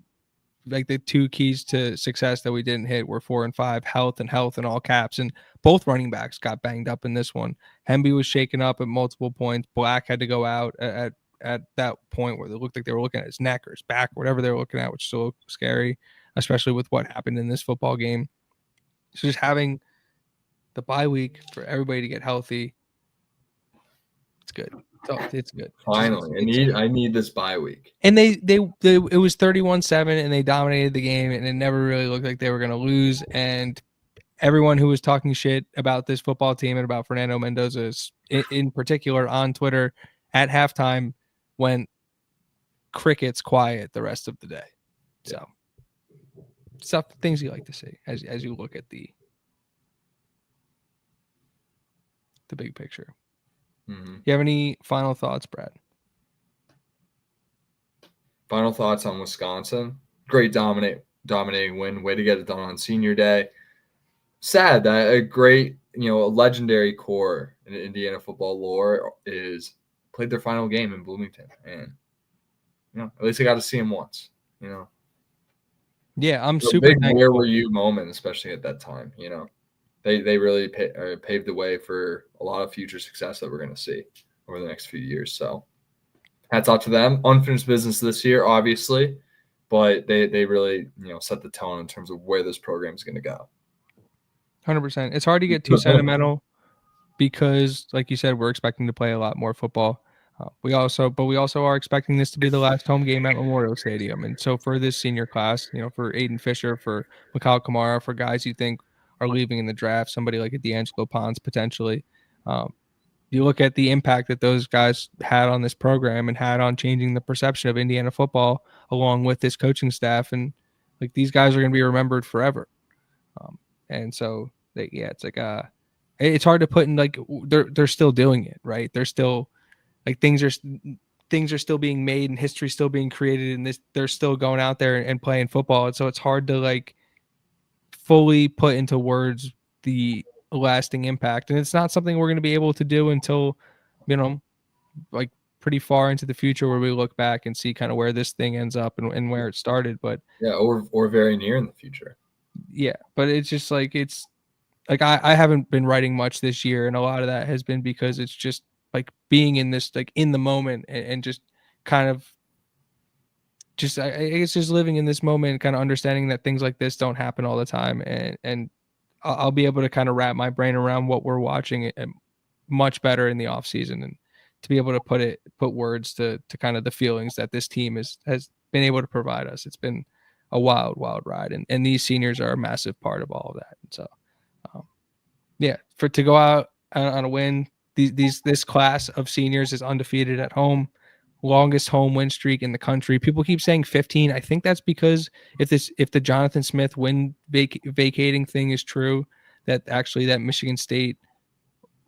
like, the 2 keys to success that we didn't hit were 4 and 5, health in all caps, and both running backs got banged up in this one. Hemby was shaken up at multiple points. Black had to go out at that point where they looked like they were looking at his neck or his back, whatever they were looking at, which still scary, especially with what happened in this football game. So just having the bye week for everybody to get healthy, it's good. It's good. Finally, I need this bye week. And they it was 31-7, and they dominated the game, and it never really looked like they were going to lose. And everyone who was talking shit about this football team and about Fernando Mendoza in particular on Twitter at halftime went crickets quiet the rest of the day. So things you like to see as you look at the big picture. Mm-hmm. You have any final thoughts, Brad? Final thoughts on Wisconsin. Great dominating win. Way to get it done on senior day. Sad that a great, a legendary core in Indiana football lore played their final game in Bloomington. And, at least I got to see him once, Yeah, I'm so super big thankful. Where were you moment, especially at that time, They really paved the way for a lot of future success that we're going to see over the next few years. So hats off to them. Unfinished business this year, obviously, but they really, set the tone in terms of where this program is going to go. 100%. It's hard to get too sentimental because, like you said, we're expecting to play a lot more football. We also are expecting this to be the last home game at Memorial Stadium, and so for this senior class, for Aiden Fisher, for Mikal Kamara, for guys you think are leaving in the draft, somebody like a D'Angelo Ponce potentially. You look at the impact that those guys had on this program and had on changing the perception of Indiana football, along with this coaching staff, and like these guys are going to be remembered forever. And so, it's like it's hard to put in like they're still doing it, right? They're still like things are still being made and history still being created, and they're still going out there and playing football. And so it's hard to like fully put into words the lasting impact, and it's not something we're going to be able to do until like pretty far into the future, where we look back and see kind of where this thing ends up and where it started. But yeah, or very near in the future. Yeah, but it's just like it's like I haven't been writing much this year, and a lot of that has been because it's just like being in this like in the moment, and just kind of just I guess just living in this moment, kind of understanding that things like this don't happen all the time, and I'll be able to kind of wrap my brain around what we're watching much better in the off season, and to be able to put words to kind of the feelings that this team has been able to provide us. It's been a wild ride, and these seniors are a massive part of all of that. And so yeah, for to go out on a win, this class of seniors is undefeated at home, longest home win streak in the country. People keep saying 15. I think that's because if the Jonathan Smith win vacating thing is true, that actually that Michigan State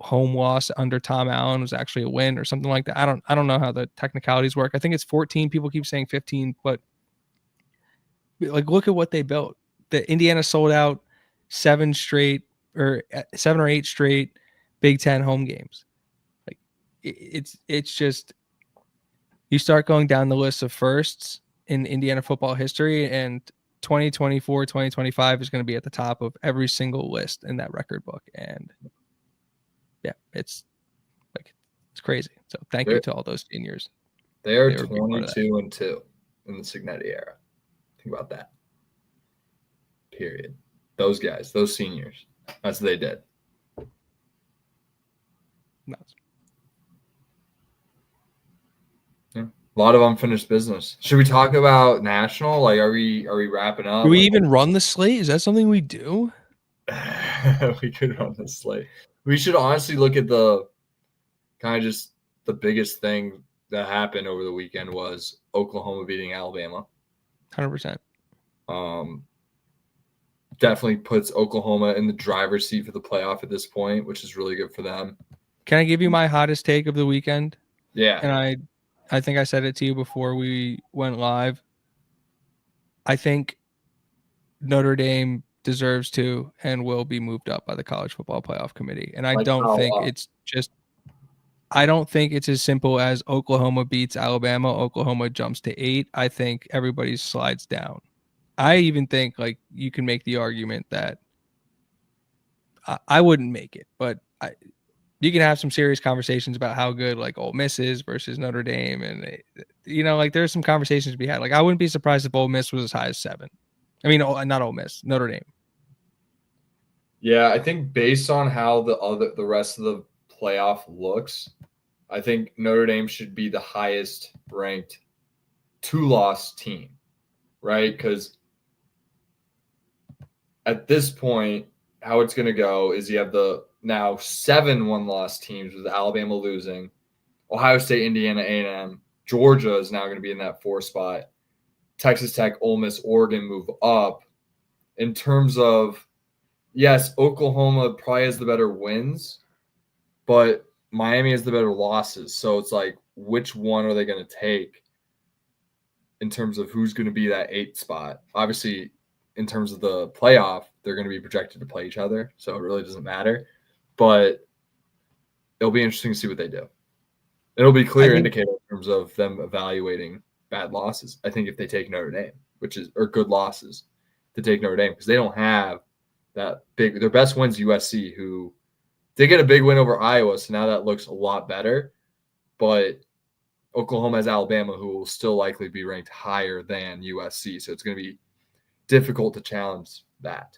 home loss under Tom Allen was actually a win or something like that. I don't know how the technicalities work. I think it's 14. People keep saying 15, but like look at what they built. The Indiana sold out 7 or 8 straight Big Ten home games. Like it's just you start going down the list of firsts in Indiana football history, and 2024, 2025 is going to be at the top of every single list in that record book. And yeah, it's crazy. So thank you to all those seniors. They are 22-2 in the Cignetti era. Think about that. Period. Those guys, those seniors, that's what they did. Nuts. Yeah. A lot of unfinished business. Should we talk about national? Like, are we wrapping up? Do we even run the slate? Is that something we do? We could run the slate. We should honestly look at the kind of just the biggest thing that happened over the weekend was Oklahoma beating Alabama. 100%. Definitely puts Oklahoma in the driver's seat for the playoff at this point, which is really good for them. Can I give you my hottest take of the weekend? Yeah. And I think I said it to you before we went live. I think Notre Dame deserves to and will be moved up by the College Football Playoff Committee. And I don't think it's as simple as Oklahoma beats Alabama, Oklahoma jumps to 8. I think everybody slides down. I even think like you can make the argument that I wouldn't make it, but you can have some serious conversations about how good like Ole Miss is versus Notre Dame, and like there's some conversations to be had. Like I wouldn't be surprised if Ole Miss was as high as 7. I mean, not Ole Miss, Notre Dame. Yeah, I think based on how the rest of the playoff looks, I think Notre Dame should be the highest ranked 2-loss team, right? Because at this point, how it's going to go is you have the now 7 1-loss teams with Alabama losing, Ohio State, Indiana, A&M, Georgia is now going to be in that 4 spot. Texas Tech, Ole Miss, Oregon move up. In terms of, yes, Oklahoma probably has the better wins, but Miami has the better losses. So it's like, which one are they going to take in terms of who's going to be that 8 spot? Obviously, in terms of the playoff, they're going to be projected to play each other, so it really doesn't matter. But it'll be interesting to see what they do. It'll be a clear indicator in terms of them evaluating bad losses. I think if they take Notre Dame, or good losses, to take Notre Dame, because they don't have that big. Their best win's USC, who did get a big win over Iowa, so now that looks a lot better. But Oklahoma has Alabama, who will still likely be ranked higher than USC, so it's going to be difficult to challenge that.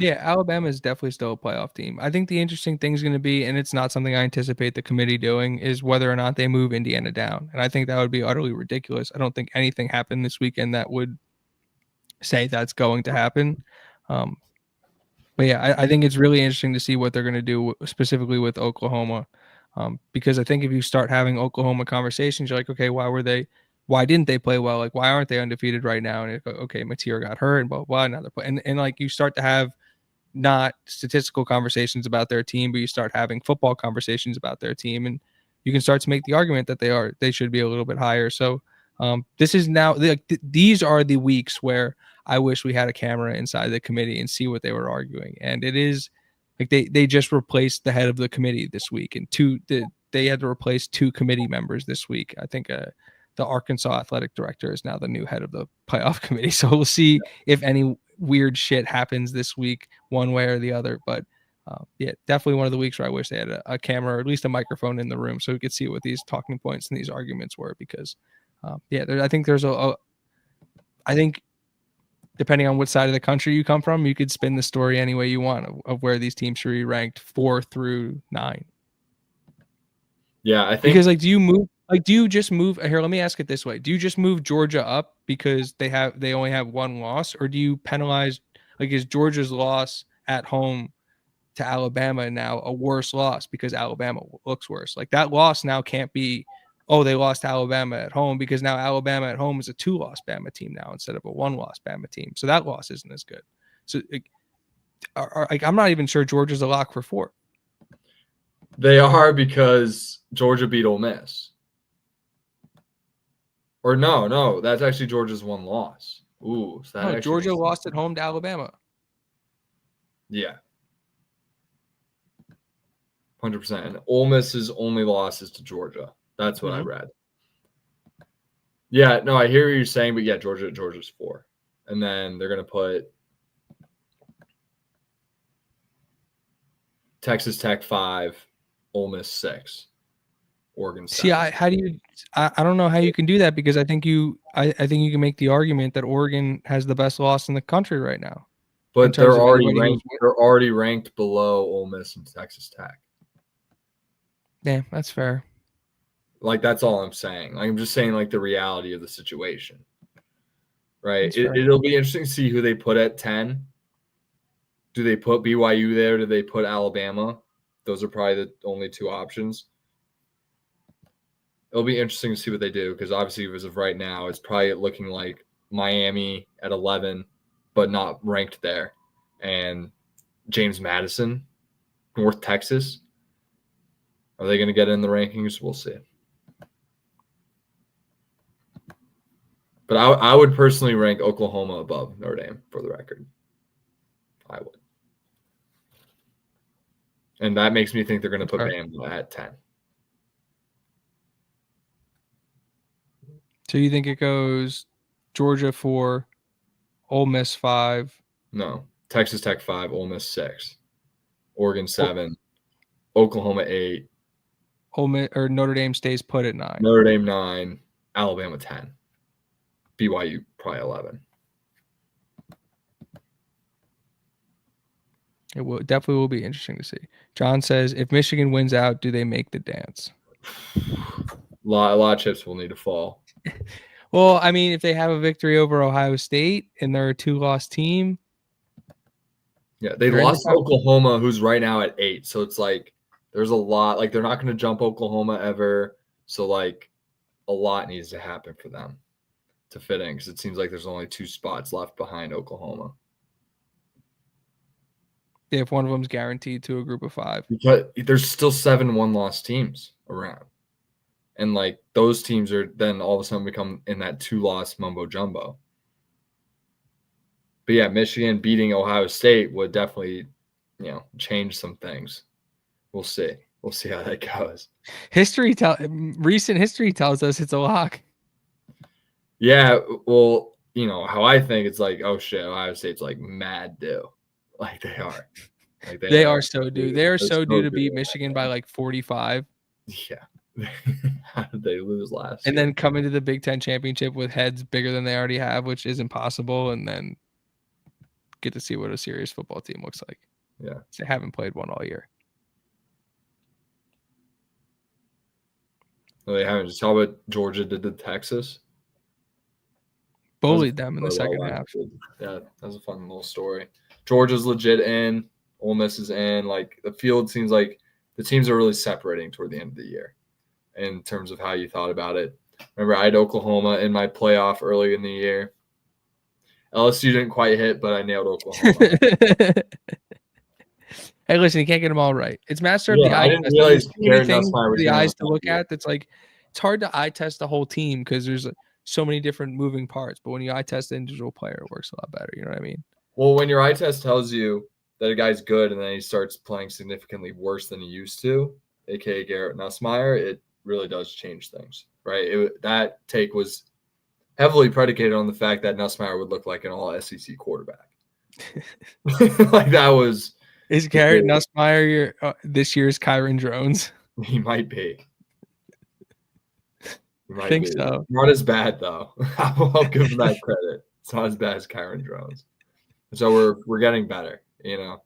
Yeah, Alabama is definitely still a playoff team. I think the interesting thing is going to be, and it's not something I anticipate the committee doing, is whether or not they move Indiana down. And I think that would be utterly ridiculous. I don't think anything happened this weekend that would say that's going to happen. Um, but yeah, I think it's really interesting to see what they're going to do specifically with Oklahoma, because I think if you start having Oklahoma conversations, you're like, okay, why didn't they play well? Like, why aren't they undefeated right now? And okay, Mateer got hurt and blah, blah, blah. Now they're playing, and like you start to have not statistical conversations about their team, but you start having football conversations about their team, and you can start to make the argument that they should be a little bit higher. So this is now these are the weeks where I wish we had a camera inside the committee and see what they were arguing. And it is like they just replaced the head of the committee this week, and they had to replace 2 committee members this week. I think the Arkansas athletic director is now the new head of the playoff committee. So we'll see if any weird shit happens this week, one way or the other. But yeah, definitely one of the weeks where I wish they had a camera or at least a microphone in the room so we could see what these talking points and these arguments were. Because I think there's I think depending on what side of the country you come from, you could spin the story any way you want of where these teams should be ranked 4 through 9. Yeah, I think because like, do you just move here? Let me ask it this way: do you just move Georgia up because they only have 1 loss, or do you penalize, like, is Georgia's loss at home to Alabama now a worse loss because Alabama looks worse? Like, that loss now can't be, oh, they lost to Alabama at home, because now Alabama at home is a 2-loss Bama team now instead of a 1-loss Bama team. So that loss isn't as good. So like, I'm not even sure Georgia's a lock for 4. they are, because Georgia beat Ole Miss. Or no, that's actually Georgia's 1 loss. Ooh, so that Georgia lost at home to Alabama. Yeah. 100%. And Ole Miss's only loss is to Georgia. That's what I read. Yeah, no, I hear what you're saying, but yeah, Georgia's 4. And then they're going to put Texas Tech 5, Ole Miss 6, Oregon 7. See, I don't know how you can do that, because I think you can make the argument that Oregon has the best loss in the country right now. But they're already ranked below Ole Miss and Texas Tech. Yeah, that's fair. Like, that's all I'm saying. Like, I'm just saying, like, the reality of the situation. Right? It'll be interesting to see who they put at 10. Do they put BYU there? Do they put Alabama? Those are probably the only 2 options. It'll be interesting to see what they do, because obviously, as of right now, it's probably looking like Miami at 11, but not ranked there. And James Madison, North Texas. Are they going to get in the rankings? We'll see. But I would personally rank Oklahoma above Notre Dame, for the record. I would. And that makes me think they're going to put Bama at 10. So you think it goes Georgia 4, Ole Miss 5? No. Texas Tech 5, Ole Miss 6. Oregon 7. Oklahoma 8. Ole Miss, or Notre Dame stays put at 9. Notre Dame 9. Alabama 10. BYU probably 11. It definitely will be interesting to see. John says, if Michigan wins out, do they make the dance? A lot of chips will need to fall. Well, I mean, if they have a victory over Ohio State and they're a 2-loss team. Yeah, they lost to Oklahoma, who's right now at 8. So it's like there's a lot. Like, they're not going to jump Oklahoma ever. So, like, a lot needs to happen for them to fit in, because it seems like there's only 2 spots left behind Oklahoma. If one of them's guaranteed to a group of 5. But there's still 7 1-loss teams around. And, like, those teams are then all of a sudden become in that 2-loss mumbo jumbo. But yeah, Michigan beating Ohio State would definitely, change some things. We'll see. We'll see how that goes. Recent history tells us it's a lock. Yeah, well, how I think, it's like, oh shit, Ohio State's like mad due. Like, they are. Like, they are so due. They are so due to beat Michigan by like 45. Yeah. How did they lose last year? And then come into the Big Ten championship with heads bigger than they already have, which is impossible. And then get to see what a serious football team looks like. Yeah. They haven't played one all year. No, they haven't. Just how about Georgia did to Texas? Bullied them in the second half. Yeah, that was a fun little story. Georgia's legit in. Ole Miss is in. Like, the field seems like the teams are really separating toward the end of the year in terms of how you thought about it. Remember, I had Oklahoma in my playoff early in the year. LSU didn't quite hit, but I nailed Oklahoma. Hey, listen, you can't get them all right. It's master of the eye I didn't test. realize There's too many Garrett things Nussmeier for was the gonna eyes to have look you. at. That's like, it's hard to eye test the whole team because there's so many different moving parts. But when you eye test the individual player, it works a lot better. You know what I mean? Well, when your eye test tells you that a guy's good and then he starts playing significantly worse than he used to, aka Garrett Nussmeier, it really does change things, right? That take was heavily predicated on the fact that Nussmeier would look like an all SEC quarterback. Like, that was. Is Garrett Nussmeier this year's Kyron Jones? He might be. I think so. Not as bad though. I'll give him that credit. It's not as bad as Kyron Jones. So we're getting better, you know.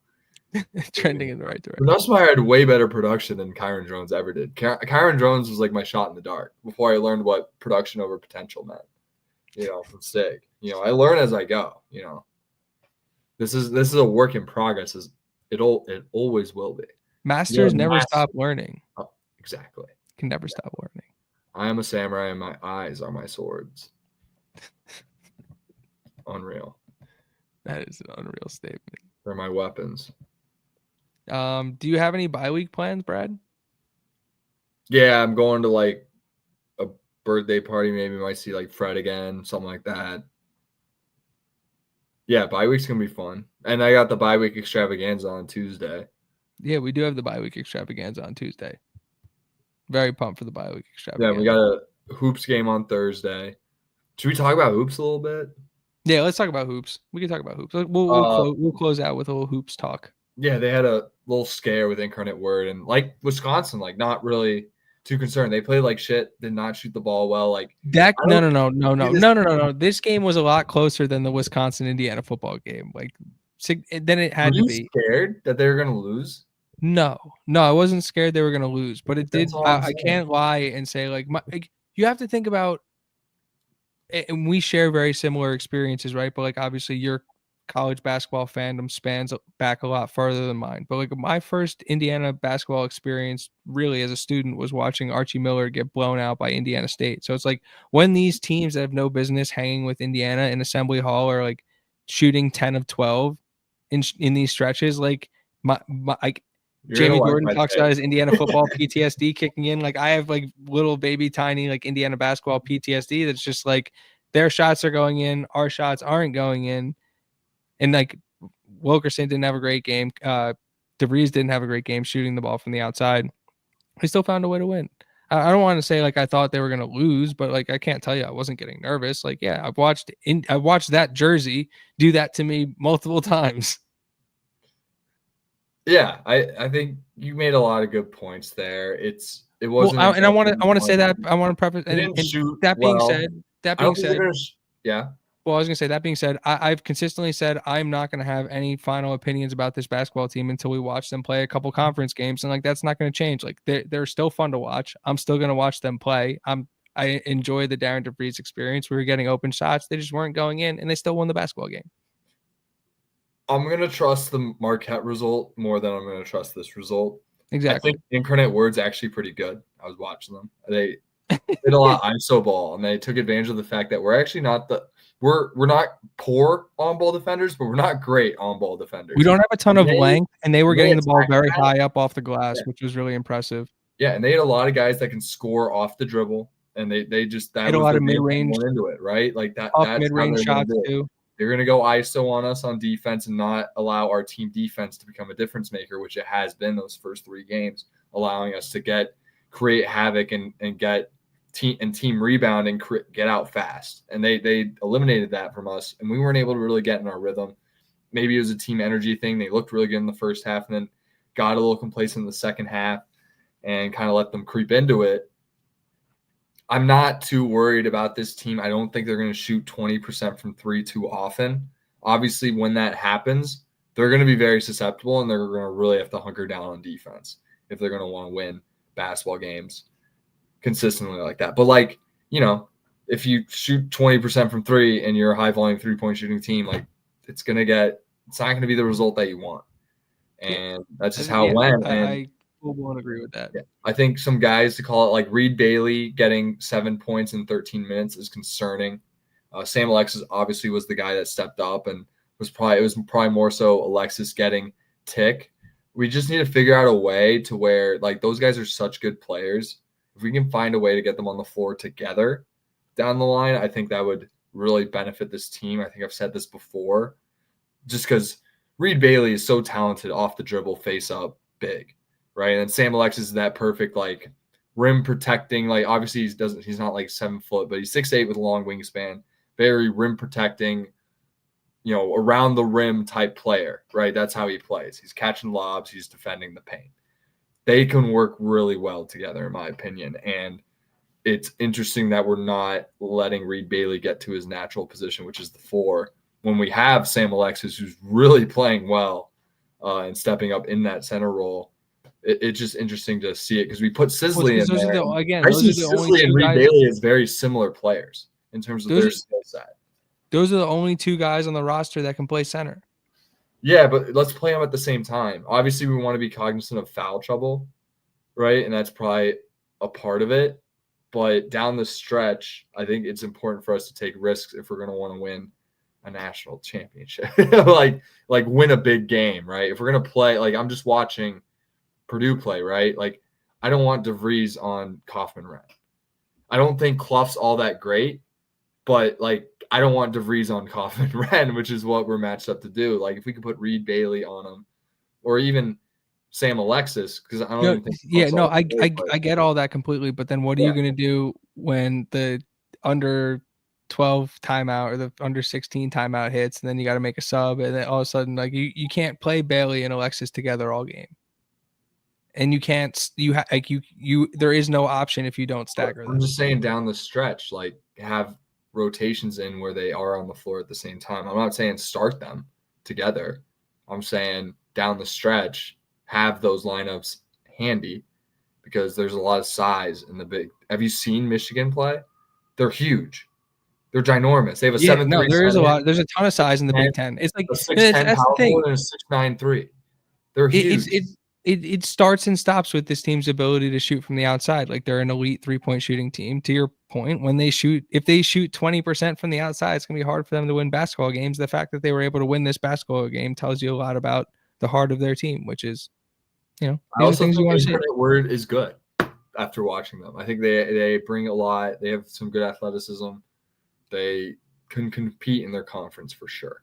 Trending in the right direction. Nussmeier had way better production than Kyron Jones ever did. Kyron Jones was like my shot in the dark before I learned what production over potential meant. You know, from Stig. You know, I learn as I go. You know, this is a work in progress. It always will be. Masters never stop learning. Oh, exactly. Can never stop learning. I am a samurai, and my eyes are my swords. Unreal. That is an unreal statement. They're my weapons. Do you have any bye week plans, Brad? Yeah, I'm going to like a birthday party. Maybe might see like Fred again, something like that. Yeah, bye week's gonna be fun. And I got the bye week extravaganza on Tuesday. Yeah, we do have the bye week extravaganza on Tuesday. Very pumped for the bye week extravaganza. Yeah, we got a hoops game on Thursday. Should we talk about hoops a little bit? Yeah, let's talk about hoops. We can talk about hoops. We'll close out with a little hoops talk. Yeah, they had a little scare with Incarnate Word, and like Wisconsin, like not really too concerned. They played like shit, did not shoot the ball well. Like Dak, no. This game was a lot closer than the Wisconsin-Indiana football game. Like, then it had to be. Scared that they were gonna lose? No, I wasn't scared they were gonna lose, but it did. I can't lie and say like you have to think about. And we share very similar experiences, right? But like obviously your college basketball fandom spans back a lot further than mine. But like my first Indiana basketball experience really as a student was watching Archie Miller get blown out by Indiana State. So it's like when these teams that have no business hanging with Indiana in Assembly Hall are like shooting 10 of 12 in these stretches, like my Jamie Jordan talks about his Indiana football PTSD kicking in. Like I have like little baby tiny like Indiana basketball PTSD that's just like their shots are going in, our shots aren't going in. And like Wilkerson didn't have a great game. DeVries didn't have a great game shooting the ball from the outside. He still found a way to win. I don't want to say like I thought they were going to lose, but like I can't tell you I wasn't getting nervous. Like yeah, I've watched that jersey do that to me multiple times. Yeah, I think you made a lot of good points there. It wasn't. Well, and I want to say that I want to preface and that being said, yeah. Well, I was gonna say that being said, I've consistently said I'm not gonna have any final opinions about this basketball team until we watch them play a couple conference games, and like that's not gonna change. Like they're still fun to watch. I'm still gonna watch them play. I enjoy the Darren DeVries experience. We were getting open shots, they just weren't going in, and they still won the basketball game. I'm gonna trust the Marquette result more than I'm gonna trust this result. Exactly. I think Incarnate Word's actually pretty good. I was watching them. They did a lot of ISO ball, and they took advantage of the fact that we're actually not we're not poor on ball defenders, but we're not great on ball defenders. We don't have a ton of length, and they were getting the ball very high up off the glass, which was really impressive. Yeah, and they had a lot of guys that can score off the dribble, and they just that was a lot of mid-range into it, right? Like that's mid-range shots too. They're going to go ISO on us on defense and not allow our team defense to become a difference maker, which it has been those first 3 games, allowing us to create havoc and get team rebound and get out fast. And they eliminated that from us, and we weren't able to really get in our rhythm. Maybe it was a team energy thing. They looked really good in the first half and then got a little complacent in the second half and kind of let them creep into it. I'm not too worried about this team. I don't think they're going to shoot 20% from 3 too often. Obviously, when that happens, they're going to be very susceptible, and they're going to really have to hunker down on defense if they're going to want to win basketball games consistently like that. But like, you know, if you shoot 20% from three and you're a high volume 3-point shooting team, like it's not going to be the result that you want. And that's just how it went. And I won't agree with that. yeah, I think some guys to call it like Reed Bailey getting 7 points in 13 minutes is concerning. Sam Alexis obviously was the guy that stepped up, and it was probably more so Alexis getting tick. We just need to figure out a way to where like those guys are such good players. If we can find a way to get them on the floor together down the line, I think that would really benefit this team. I think I've said this before, just because Reed Bailey is so talented off the dribble, face up, big, right? And Sam Alexis is that perfect like rim protecting. Like obviously he's not like 7 foot, but he's 6'8" with a long wingspan, very rim protecting, you know, around the rim type player, right? That's how he plays. He's catching lobs, he's defending the paint. They can work really well together, in my opinion. And it's interesting that we're not letting Reed Bailey get to his natural position, which is the 4, when we have Sam Alexis, who's really playing well and stepping up in that center role. It's just interesting to see it because we put Sisley in there. Those are the only Sisley and Reed Bailey as very similar players in terms of their skill set. Those are the only 2 guys on the roster that can play center. Yeah, but let's play them at the same time. Obviously, we want to be cognizant of foul trouble, right? And that's probably a part of it. But down the stretch, I think it's important for us to take risks if we're going to want to win a national championship, like win a big game, right? If we're going to play, like I'm just watching Purdue play, right? Like I don't want DeVries on Kaufman-Renn. I don't think Clough's all that great, but like I don't want DeVries on Kaufman-Renn, which is what we're matched up to do. Like if we could put Reed Bailey on him, or even Sam Alexis, because I don't even think. Yeah, no, I get all that completely. But then what are you going to do when the under 12 timeout or the under 16 timeout hits, and then you got to make a sub, and then all of a sudden, like you can't play Bailey and Alexis together all game, and you can't there is no option if you don't stagger them. I'm just saying down the stretch, like have rotations in where they are on the floor at the same time. I'm not saying start them together. I'm saying down the stretch, have those lineups handy because there's a lot of size in the big. Have you seen Michigan play? They're huge. They're ginormous. They have a 7'3". No, there is a lot. There's a ton of size in the Big Ten. It's like a 6'10" power forward and a 6'9" 3. They're huge. It starts and stops with this team's ability to shoot from the outside. Like they're an elite 3-point shooting team. To your point, if they shoot 20% from the outside, it's gonna be hard for them to win basketball games. The fact that they were able to win this basketball game tells you a lot about the heart of their team, which is, you know, I also think Infinite Word is good after watching them. I think they bring a lot. They have some good athleticism. They can compete in their conference for sure.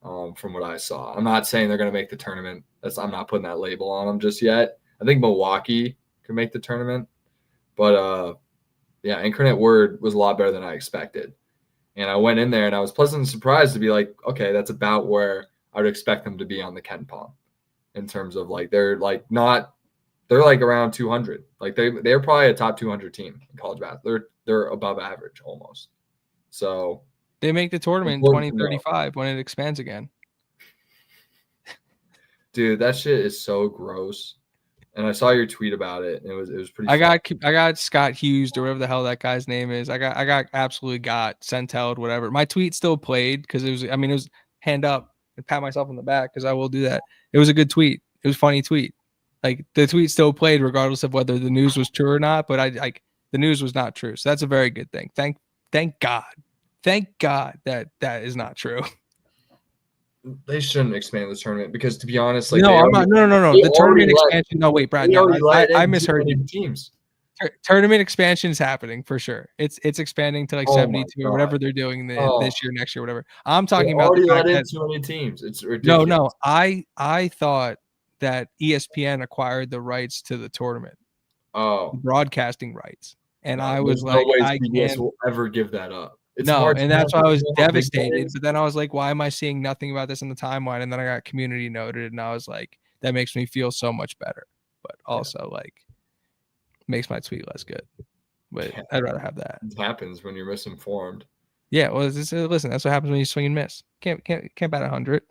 From what I saw, I'm not saying they're going to make the tournament. I'm not putting that label on them just yet. I think Milwaukee could make the tournament, but yeah, Incarnate Word was a lot better than I expected. And I went in there and I was pleasantly surprised to be like, okay, that's about where I would expect them to be on the Ken Pom in terms of like they're like around 200. Like they're probably a top 200 team in college basketball. They're above average almost. So they make the tournament in 2035 when it expands again. Dude, that shit is so gross. And I saw your tweet about it, and it was pretty. I got Scott Hughes or whatever the hell that guy's name is. I got absolutely sent out whatever. My tweet still played because it was hand up and pat myself on the back because I will do that. It was a good tweet. It was a funny tweet. Like the tweet still played regardless of whether the news was true or not. But the news was not true, so that's a very good thing. Thank God. Thank God that is not true. They shouldn't expand the tournament because, to be honest, like no. The tournament expansion. No, wait, Brad. No, I misheard you. Teams. Tournament expansion is happening for sure. It's expanding to like 72 or whatever they're doing this year, next year, whatever. I'm talking about already let in too many teams. It's ridiculous. No. I thought that ESPN acquired the rights to the tournament. Oh, broadcasting rights, and I was like, I CBS will ever give that up. It's and that's why I was devastated. But then I was like, why am I seeing nothing about this in the timeline? And then I got community noted, and I was like, that makes me feel so much better. But also, like, makes my tweet less good. But I'd rather have that. It happens when you're misinformed. Yeah, well, listen, that's what happens when you swing and miss. Can't bat 100.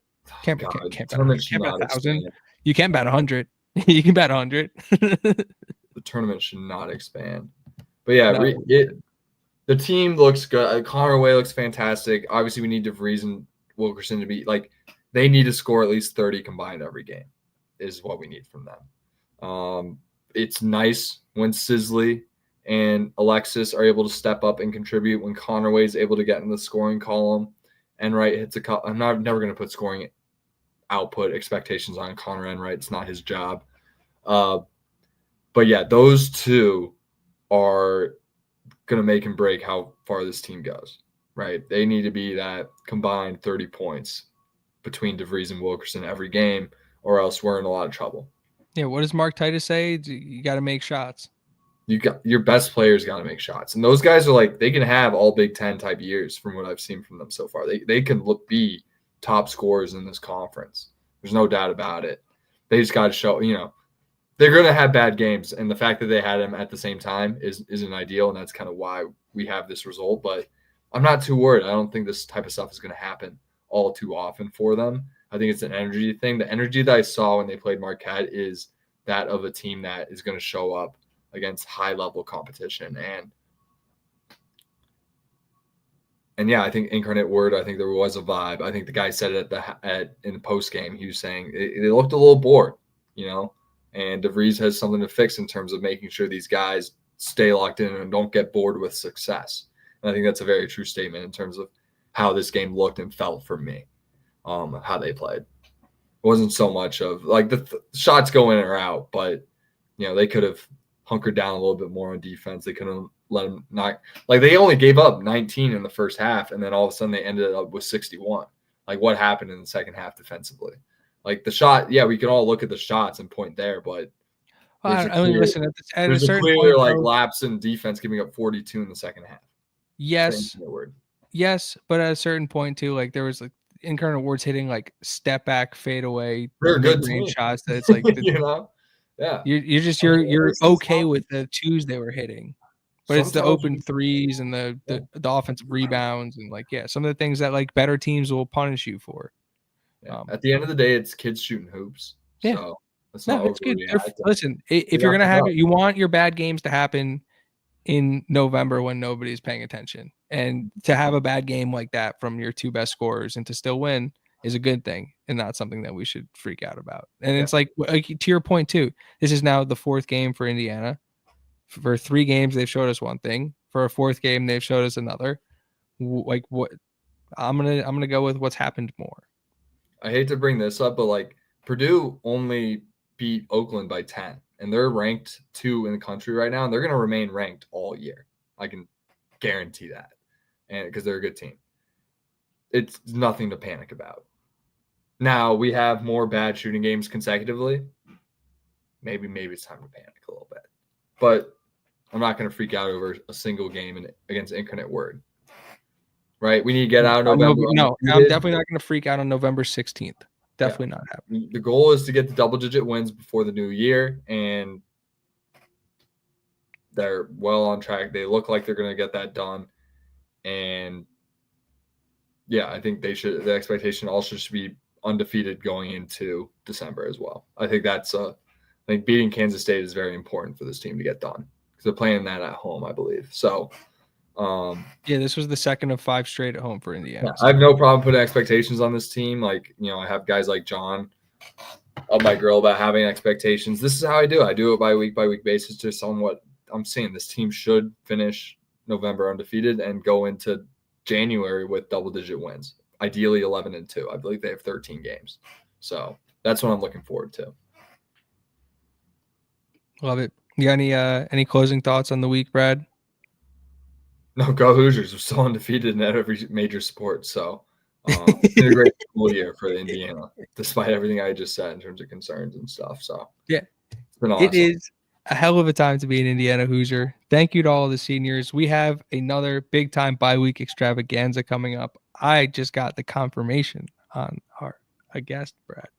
Can't God, can't, the can't bat tournament 100. should Can't bat not 1,000. expand. You can bat 100. You can bat 100. The tournament should not expand. But yeah, No. the team looks good. Conway looks fantastic. Obviously, we need DeVries and Wilkerson to be like they need to score at least 30 combined every game. Is what we need from them. It's nice when Sisley and Alexis are able to step up and contribute. When Conway is able to get in the scoring column, Enright hits a cut. I'm never going to put scoring output expectations on Connor Enright. It's not his job. But yeah, those two are going to make and break how far this team goes, right? They need to be that combined 30 points between DeVries and Wilkerson every game, or else we're in a lot of trouble. Yeah, what does Mark Titus say? You got to make shots. You got your best players got to make shots, and those guys are like they can have all Big Ten type years from what I've seen from them so far. They can be top scorers in this conference. There's no doubt about it. They just got to show, they're going to have bad games, and the fact that they had them at the same time isn't ideal, and that's kind of why we have this result. But I'm not too worried. I don't think this type of stuff is going to happen all too often for them. I think it's an energy thing. The energy that I saw when they played Marquette is that of a team that is going to show up against high-level competition. And yeah, I think Incarnate Word, I think there was a vibe. I think the guy said it in the post game. He was saying they looked a little bored, and DeVries has something to fix in terms of making sure these guys stay locked in and don't get bored with success. And I think that's a very true statement in terms of how this game looked and felt for me, how they played. It wasn't so much of like the shots go in or out, but they could have hunkered down a little bit more on defense. They couldn't let them not like they only gave up 19 in the first half, and then all of a sudden they ended up with 61. Like what happened in the second half defensively? Like the shot, yeah, we can all look at the shots and point there, but there's listen, at a certain clear point, like though, lapse in defense, giving up 42 in the second half. yes, but at a certain point too, like there was like Incarnate Ward's hitting like step back, fade away, mid-range shots that it's like yeah, you're okay with the twos they were hitting, but it's the open threes and the offensive rebounds and some of the things that like better teams will punish you for. Yeah. At the end of the day, it's kids shooting hoops. Yeah. So let's not it's good. overreact. Listen, if you're gonna have it, you want your bad games to happen in November when nobody's paying attention, and to have a bad game like that from your two best scorers and to still win is a good thing and not something that we should freak out about. And it's like to your point too, this is now the fourth game for Indiana. For 3 games, they've showed us one thing. For a fourth game, they've showed us another. Like what? I'm gonna go with what's happened more. I hate to bring this up, but like Purdue only beat Oakland by 10, and they're ranked 2 in the country right now, and they're going to remain ranked all year. I can guarantee that, and because they're a good team. It's nothing to panic about. Now we have more bad shooting games consecutively. Maybe it's time to panic a little bit, but I'm not going to freak out over a single game against Incarnate Word. Right, we need to get out in November. No, I'm definitely not going to freak out on November 16th. Definitely not happening. The goal is to get the double-digit wins before the new year, and they're well on track. They look like they're going to get that done, and yeah, I think they should. The expectation also should be undefeated going into December as well. I think I think beating Kansas State is very important for this team to get done because they're playing that at home, I believe. So. This was the second of 5 straight at home for Indiana. I have no problem putting expectations on this team. Like, I have guys like John up my grill about having expectations. This is how I do it. I do it by week basis just on what I'm seeing. This team should finish November undefeated and go into January with double-digit wins, ideally 11-2. I believe they have 13 games. So that's what I'm looking forward to. Love it. You got any closing thoughts on the week, Brad? No, go Hoosiers. We're still undefeated in every major sport. So it's been a great school year for Indiana, despite everything I just said in terms of concerns and stuff. So yeah, it's been awesome. It is a hell of a time to be an Indiana Hoosier. Thank you to all the seniors. We have another big time bye-week extravaganza coming up. I just got the confirmation on a guest, Brad.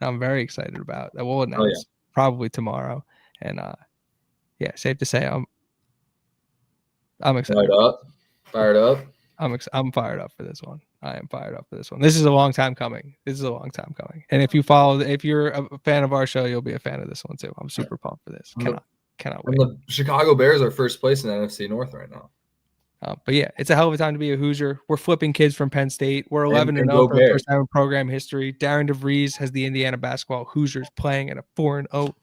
I'm very excited about that. We'll announce probably tomorrow. And safe to say I'm excited. Fired up. I'm fired up for this one. I am fired up for this one. This is a long time coming. And if you're a fan of our show, you'll be a fan of this one too. I'm super pumped for this. Cannot wait. And the Chicago Bears are first place in the NFC North right now. But yeah, it's a hell of a time to be a Hoosier. We're flipping kids from Penn State. We're 11-0 for the first time in program history. Darren DeVries has the Indiana basketball Hoosiers playing at a 4-0.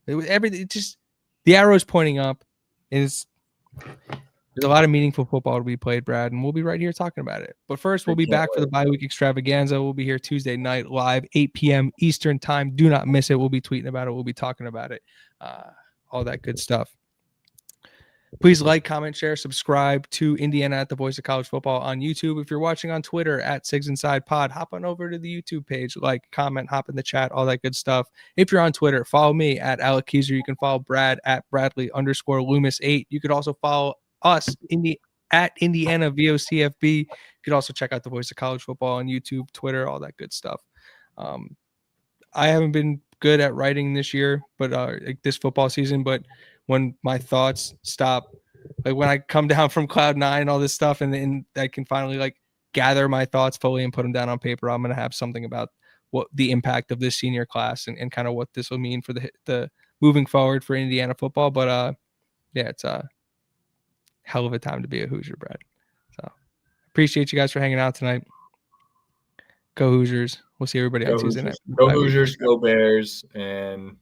Everything just the arrow's pointing up. There's a lot of meaningful football to be played, Brad, and we'll be right here talking about it. But first, we'll be back for the bye week extravaganza. We'll be here Tuesday night live, 8 p.m. Eastern time. Do not miss it. We'll be tweeting about it. We'll be talking about it. All that good stuff. Please like, comment, share, subscribe to Indiana at the Voice of College Football on YouTube. If you're watching on Twitter at Sigs Inside Pod, hop on over to the YouTube page, like, comment, hop in the chat, all that good stuff. If you're on Twitter, follow me at Alec Keyser. You can follow Brad at Bradley_Loomis8. You could also follow us at Indiana VOCFB. You could also check out the Voice of College Football on YouTube, Twitter, all that good stuff. I haven't been good at writing this year, but like this football season, but when my thoughts stop, like when I come down from cloud nine and all this stuff, and then I can finally like gather my thoughts fully and put them down on paper, I'm going to have something about what the impact of this senior class and kind of what this will mean for the moving forward for Indiana football. But yeah, it's a hell of a time to be a Hoosier, Brad. So appreciate you guys for hanging out tonight. Go Hoosiers. We'll see everybody on Tuesday night. Go Hoosiers, go Bears, and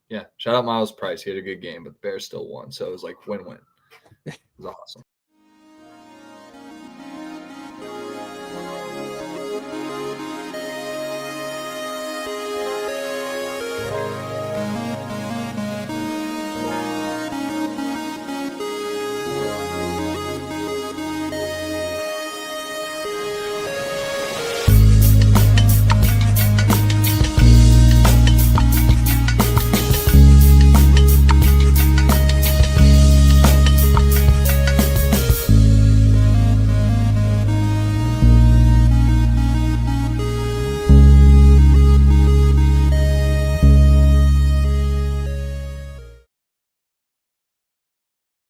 yeah, shout out Miles Price. He had a good game, but the Bears still won, so it was like win-win. It was awesome.